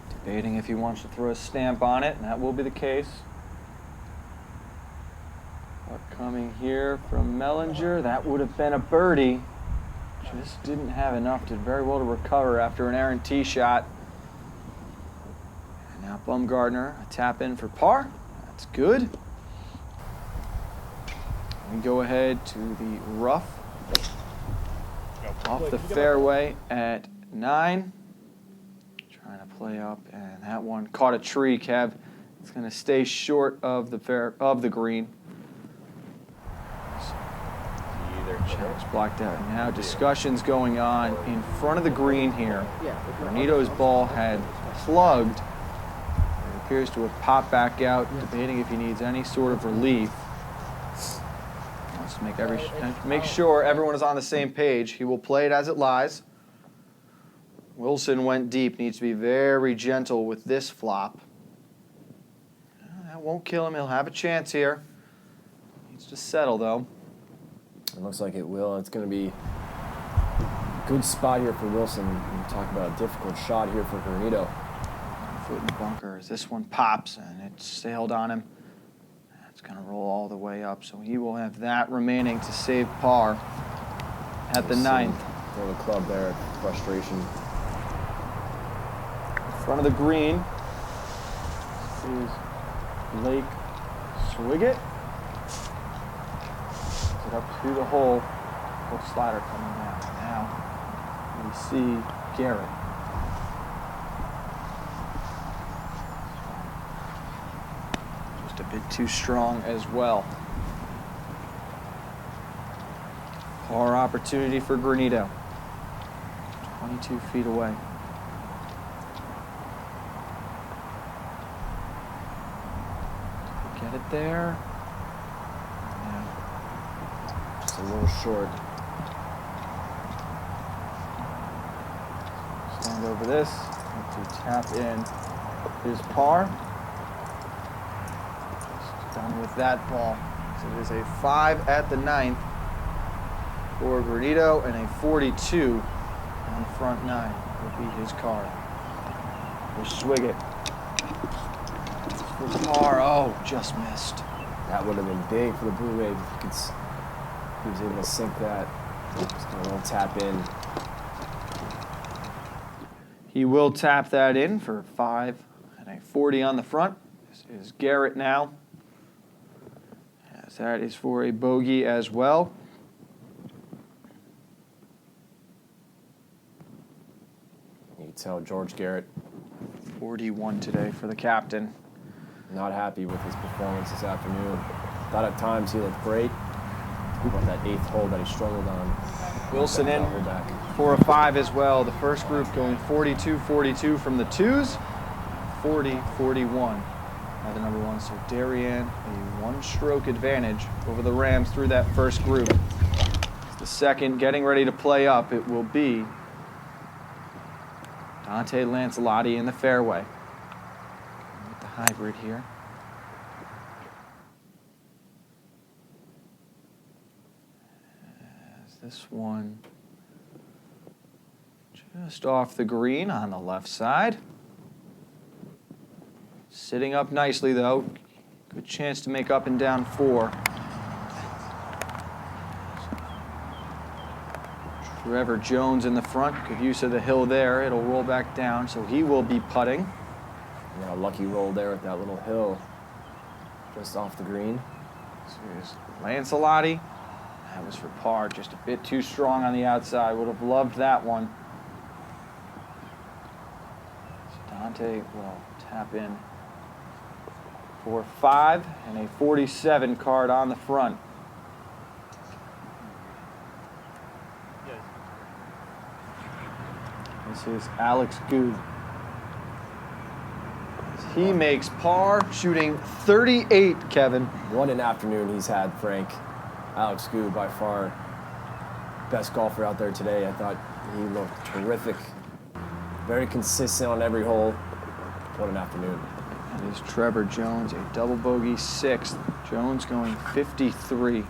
Debating if he wants to throw a stamp on it, and that will be the case. But coming here from Mellinger, that would have been a birdie. Just didn't have enough, did very well to recover after an errant tee shot. And now Bumgardner, a tap in for par. That's good. We go ahead to the rough. Off the fairway at 9. Trying to play up, and that one caught a tree, Kev. It's going to stay short of the green. Channel's blocked out. Now discussions going on in front of the green here. Granito's ball had plugged. It appears to have popped back out, debating if he needs any sort of relief. Wants to make sure everyone is on the same page. He will play it as it lies. Wilson went deep. Needs to be very gentle with this flop. That won't kill him. He'll have a chance here. Needs to settle, though. It looks like it will. It's going to be a good spot here for Wilson. We talk about a difficult shot here for Granito. Foot in bunker as this one pops, and it sailed on him. It's going to roll all the way up, so he will have that remaining to save par at the 9th. Throw the club there, frustration. In front of the green, this is Blake Swiggett. Up through the hole, full slider coming down. Now we see Garrett. Just a bit too strong as well. Par opportunity for Granito. 22 feet away. Get it there. A little short. Stand over this. Need to tap in his par. Just done with that ball. So it is a 5 at the 9th for Granito, and a 42 on the front 9 will be his card. For Swiggett. For par. Oh, just missed. That would have been big for the Blue Wave if he could. He was able to sink that. Just going to tap in. He will tap that in for 5 and a 40 on the front. This is Garrett now. As that is for a bogey as well. You can tell George Garrett. 41 today for the captain. Not happy with his performance this afternoon. Thought at times he looked great. On that 8th hole that he struggled on. Wilson in for a 5 as well. The first group going 42-42 from the 2s, 40-41 by the number 1. So Darien, a 1-stroke advantage over the Rams through that first group. The second getting ready to play up. It will be Dante Lancelotti in the fairway. With the hybrid here. This one just off the green on the left side. Sitting up nicely, though. Good chance to make up and down 4. Trevor Jones in the front. Good use of the hill there. It'll roll back down, so he will be putting. Yeah, a lucky roll there with that little hill. just off the green. Here's Lancelotti. That was for par, just a bit too strong on the outside. Would have loved that one. So Dante will tap in for 5 and a 47 card on the front. This is Alex Good. He makes par, shooting 38, Kevin. What an afternoon he's had, Frank. Alex Gu, by far best golfer out there today. I thought he looked terrific. Very consistent on every hole. What an afternoon. That is Trevor Jones, a double bogey 6th. Jones going 53.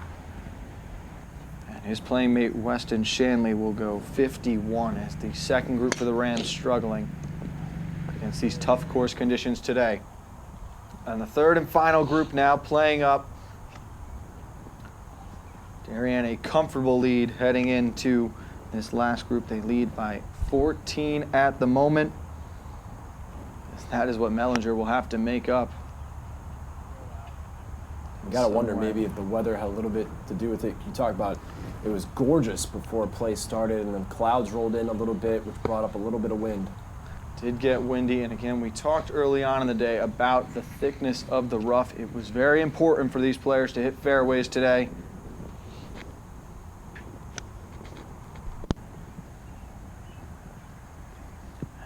And his playing mate Weston Shanley will go 51 as the second group for the Rams struggling against these tough course conditions today. And the third and final group now playing up. Darien a comfortable lead heading into this last group. They lead by 14 at the moment. That is what Mellinger will have to make up. You gotta wonder maybe if the weather had a little bit to do with it. You talk about it was gorgeous before play started, and then clouds rolled in a little bit, which brought up a little bit of wind. Did get windy, and again, we talked early on in the day about the thickness of the rough. It was very important for these players to hit fairways today.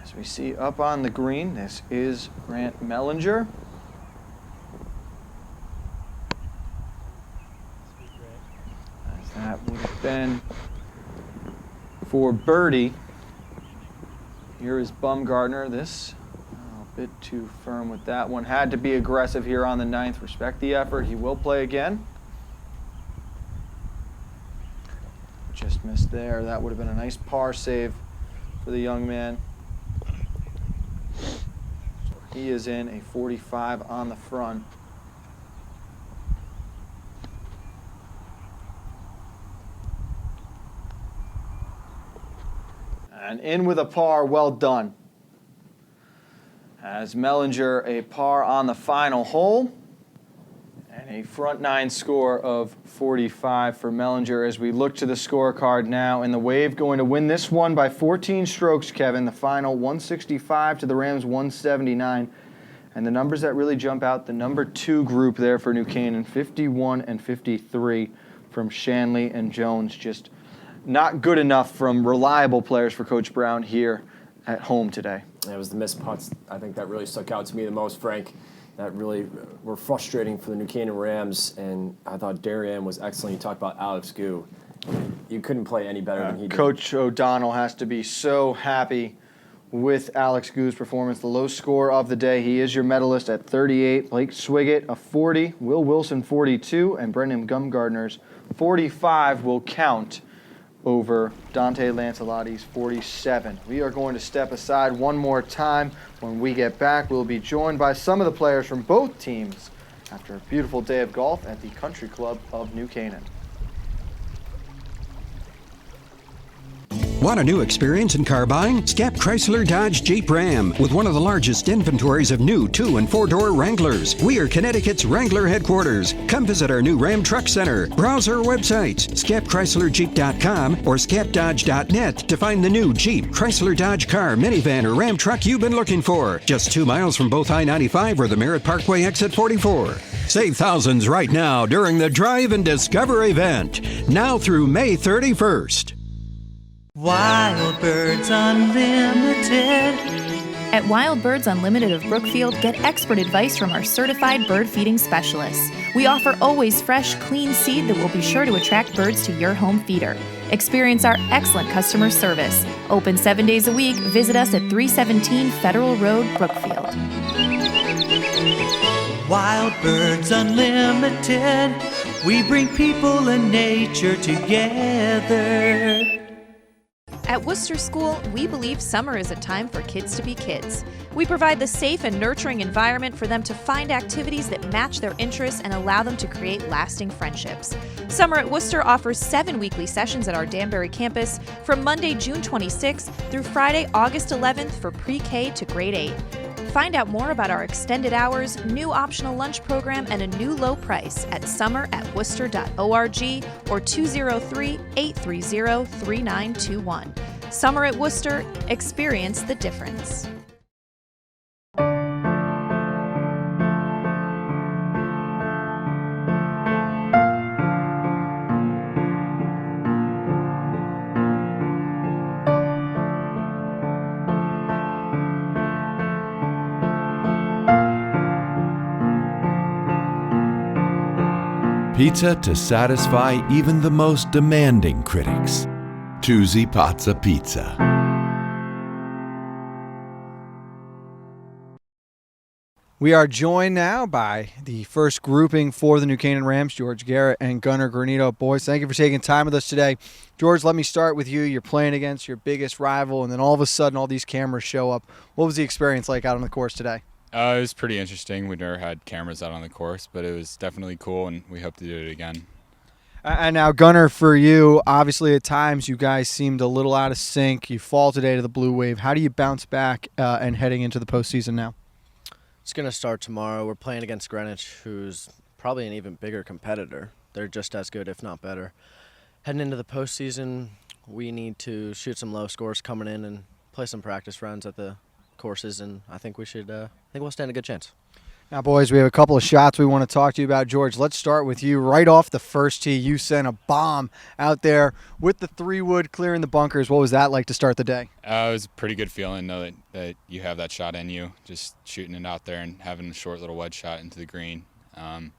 As we see up on the green, this is Grant Mellinger. As that would have been for birdie. Here is Bumgardner. This a bit too firm with that one. Had to be aggressive here on the 9th. Respect the effort. He will play again. Just missed there. That would have been a nice par save for the young man. He is in a 45 on the front. And in with a par, well done. As Mellinger a par on the final hole. And a front 9 score of 45 for Mellinger as we look to the scorecard now. And the Wave going to win this one by 14 strokes, Kevin. The final 165 to the Rams 179. And the numbers that really jump out, the number 2 group there for New Canaan, 51 and 53 from Shanley and Jones. Just not good enough from reliable players for Coach Brown here at home today. It was the missed putts, I think, that really stuck out to me the most, Frank. That really were frustrating for the New Canaan Rams, and I thought Darien was excellent. You talked about Alex Gu. You couldn't play any better than he did. Coach O'Donnell has to be so happy with Alex Gu's performance. The low score of the day. He is your medalist at 38. Blake Swiggett, a 40. Will Wilson, 42. And Brendan Gumgardner's 45 will count over Dante Lancelotti's 47. We are going to step aside one more time. When we get back, we'll be joined by some of the players from both teams after a beautiful day of golf at the Country Club of New Canaan. Want a new experience in car buying? Skep Chrysler Dodge Jeep Ram with one of the largest inventories of new 2- and 4-door Wranglers. We are Connecticut's Wrangler headquarters. Come visit our new Ram Truck Center. Browse our websites, skepchryslerjeep.com or skepdodge.net to find the new Jeep, Chrysler Dodge car, minivan, or Ram truck you've been looking for. Just 2 miles from both I-95 or the Merritt Parkway exit 44. Save thousands right now during the Drive and Discover event. Now through May 31st. Wild Birds Unlimited. At Wild Birds Unlimited of Brookfield, get expert advice from our certified bird feeding specialists. We offer always fresh, clean seed that will be sure to attract birds to your home feeder. Experience our excellent customer service. Open 7 days a week. Visit us at 317 Federal Road, Brookfield. Wild Birds Unlimited. We bring people and nature together. At Worcester School, we believe summer is a time for kids to be kids. We provide the safe and nurturing environment for them to find activities that match their interests and allow them to create lasting friendships. Summer at Worcester offers 7 weekly sessions at our Danbury campus from Monday, June 26th through Friday, August 11th for pre-K to grade 8. Find out more about our extended hours, new optional lunch program, and a new low price at summer@worcester.org or 203-830-3921. Summer at Worcester, experience the difference. Pizza to satisfy even the most demanding critics. Tuesday Pazza Pizza. We are joined now by the first grouping for the New Canaan Rams, George Garrett and Gunnar Granito. Boys, thank you for taking time with us today. George, let me start with you. You're playing against your biggest rival, and then all of a sudden all these cameras show up. What was the experience like out on the course today? It was pretty interesting. We never had cameras out on the course, but it was definitely cool, and we hope to do it again. And now, Gunnar, for you, obviously at times you guys seemed a little out of sync. You fall today to the Blue Wave. How do you bounce back and heading into the postseason now? It's going to start tomorrow. We're playing against Greenwich, who's probably an even bigger competitor. They're just as good, if not better. Heading into the postseason, we need to shoot some low scores coming in and play some practice rounds at the courses, and I think we'll stand a good chance. Now, boys, we have a couple of shots we want to talk to you about. George, let's start with you. Right off the first tee, you sent a bomb out there with the 3-wood clearing the bunkers. What was that like to start the day? It was a pretty good feeling, know that you have that shot in you, just shooting it out there and having a short little wedge shot into the green. It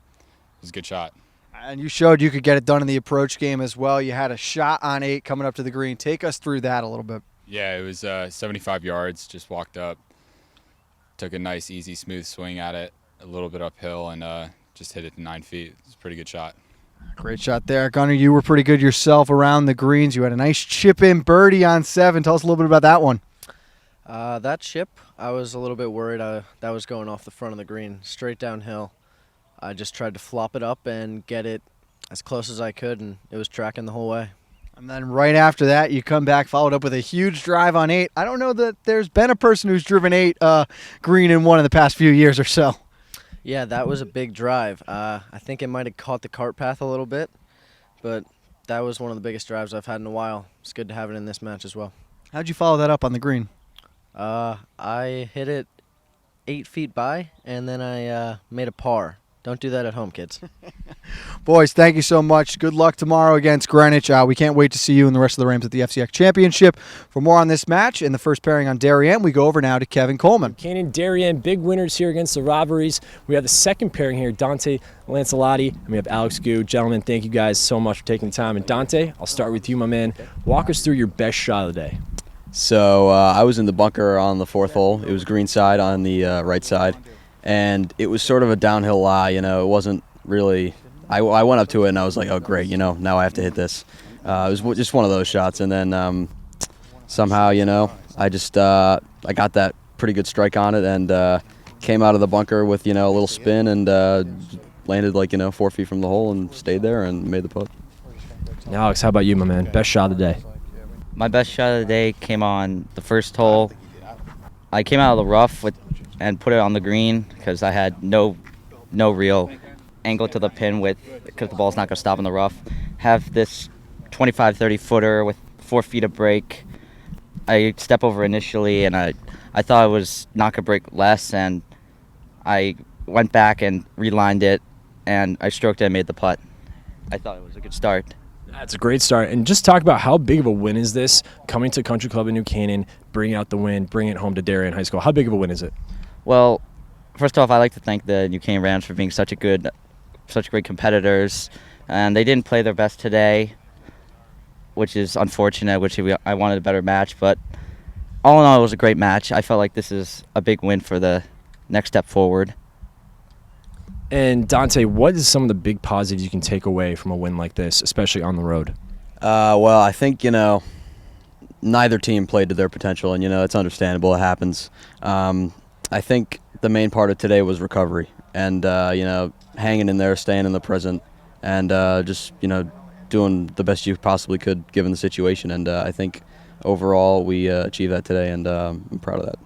was a good shot. And you showed you could get it done in the approach game as well. You had a shot on 8 coming up to the green. Take us through that a little bit. Yeah, it was 75 yards, just walked up, took a nice, easy, smooth swing at it, a little bit uphill, and just hit it to 9 feet. It was a pretty good shot. Great shot there. Gunnar, you were pretty good yourself around the greens. You had a nice chip-in birdie on 7. Tell us a little bit about that one. That chip, I was a little bit worried that was going off the front of the green, straight downhill. I just tried to flop it up and get it as close as I could, and it was tracking the whole way. And then right after that, you come back, followed up with a huge drive on 8. I don't know that there's been a person who's driven 8 green in one in the past few years or so. Yeah, that was a big drive. I think it might have caught the cart path a little bit, but that was one of the biggest drives I've had in a while. It's good to have it in this match as well. How'd you follow that up on the green? I hit it 8 feet by, and then I made a par. Don't do that at home, kids. Boys, thank you so much. Good luck tomorrow against Greenwich. We can't wait to see you and the rest of the Rams at the FCX Championship. For more on this match and the first pairing on Darien, we go over now to Kevin Coleman. Canaan, Darien, big winners here against the Rivalries. We have the second pairing here, Dante Lancelotti, and we have Alex Gu. Gentlemen, thank you guys so much for taking the time. And Dante, I'll start with you, my man. Walk us through your best shot of the day. So I was in the bunker on the 4th hole. It was green side on the right side. And it was sort of a downhill lie, it wasn't really – I went up to it and I was like, oh, great, now I have to hit this. It was just one of those shots. And then somehow, I just I got that pretty good strike on it and came out of the bunker with, a little spin and landed 4 feet from the hole and stayed there and made the putt. Alex, how about you, my man? Best shot of the day. My best shot of the day came on the first hole. I came out of the rough and put it on the green because I had no real angle to the pin because the ball's not going to stop in the rough. Have this 25-30 footer with 4 feet of break. I step over initially and I thought it was not going to break less, and I went back and relined it and I stroked it and made the putt. I thought it was a good start. That's a great start. And just talk about how big of a win is this, coming to Country Club in New Canaan, bringing out the win, bringing it home to Darien High School. How big of a win is it? Well, first off, I'd like to thank the New Canaan Rams for being such great competitors. And they didn't play their best today, which is unfortunate, I wanted a better match. But all in all, it was a great match. I felt like this is a big win for the next step forward. And Dante, what is some of the big positives you can take away from a win like this, especially on the road? Well, I think, neither team played to their potential, and, it's understandable. It happens. I think the main part of today was recovery and, hanging in there, staying in the present, and just, doing the best you possibly could given the situation. And I think overall we achieved that today, and I'm proud of that.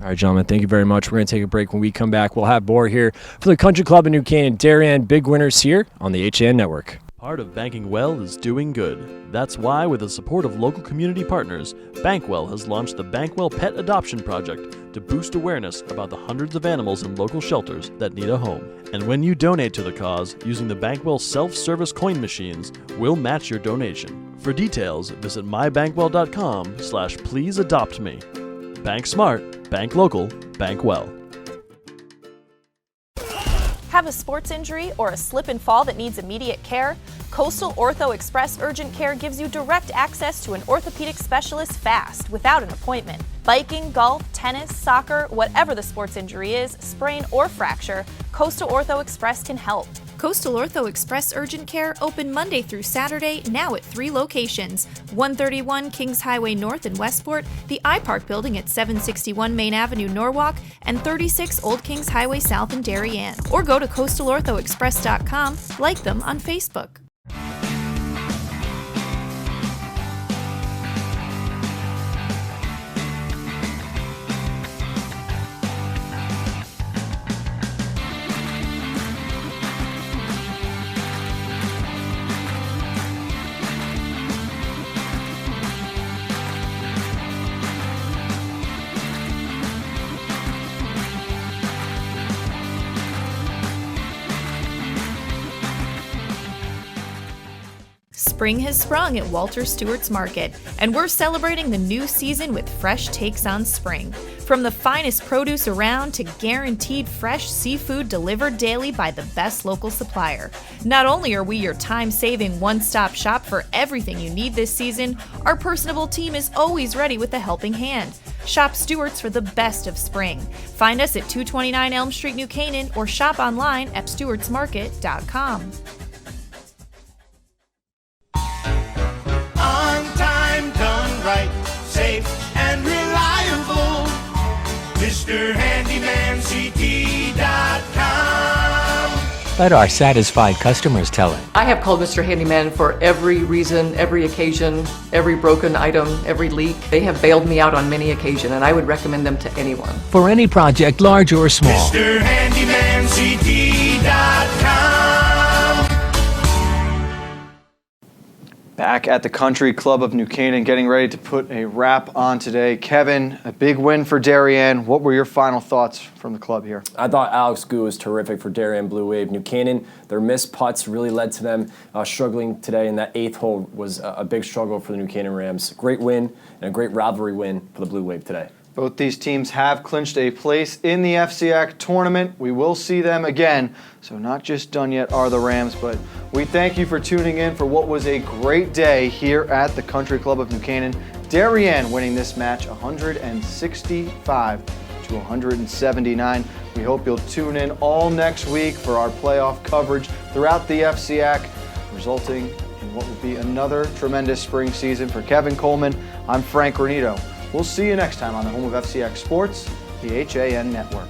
All right, gentlemen, thank you very much. We're going to take a break. When we come back, we'll have more here for the Country Club in New Canaan. Darien, big winners here on the HAN Network. Part of banking well is doing good. That's why, with the support of local community partners, Bankwell has launched the Bankwell Pet Adoption Project to boost awareness about the hundreds of animals in local shelters that need a home. And when you donate to the cause using the Bankwell self-service coin machines, we'll match your donation. For details, visit mybankwell.com/pleaseadoptme. Bank smart, bank local, bank well. Have a sports injury or a slip and fall that needs immediate care? Coastal Ortho Express Urgent Care gives you direct access to an orthopedic specialist fast, without an appointment. Biking, golf, tennis, soccer, whatever the sports injury is, sprain or fracture, Coastal Ortho Express can help. Coastal Ortho Express Urgent Care open Monday through Saturday, now at 3 locations: 131 Kings Highway North in Westport, the iPark building at 761 Main Avenue, Norwalk, and 36 Old Kings Highway South in Darien. Or go to coastalorthoexpress.com, like them on Facebook. Spring has sprung at Walter Stewart's Market, and we're celebrating the new season with fresh takes on spring. From the finest produce around to guaranteed fresh seafood delivered daily by the best local supplier. Not only are we your time-saving one-stop shop for everything you need this season, our personable team is always ready with a helping hand. Shop Stewart's for the best of spring. Find us at 229 Elm Street, New Canaan, or shop online at stewartsmarket.com. On time, done right, safe and reliable. MrHandymanCT.com. Let our satisfied customers tell it. I have called Mr. Handyman for every reason, every occasion, every broken item, every leak. They have bailed me out on many occasions, and I would recommend them to anyone. For any project, large or small. MrHandymanCT.com. Back at the Country Club of New Canaan, getting ready to put a wrap on today. Kevin, a big win for Darien. What were your final thoughts from the club here? I thought Alex Gu was terrific for Darien Blue Wave. New Canaan, their missed putts really led to them struggling today, and that 8th hole was a big struggle for the New Canaan Rams. Great win and a great rivalry win for the Blue Wave today. Both these teams have clinched a place in the FCAC tournament. We will see them again, so not just done yet are the Rams, but we thank you for tuning in for what was a great day here at the Country Club of New Canaan. Darien winning this match 165 to 179. We hope you'll tune in all next week for our playoff coverage throughout the FCAC, resulting in what will be another tremendous spring season. For Kevin Coleman, I'm Frank Granito. We'll see you next time on the home of FCX Sports, the HAN Network.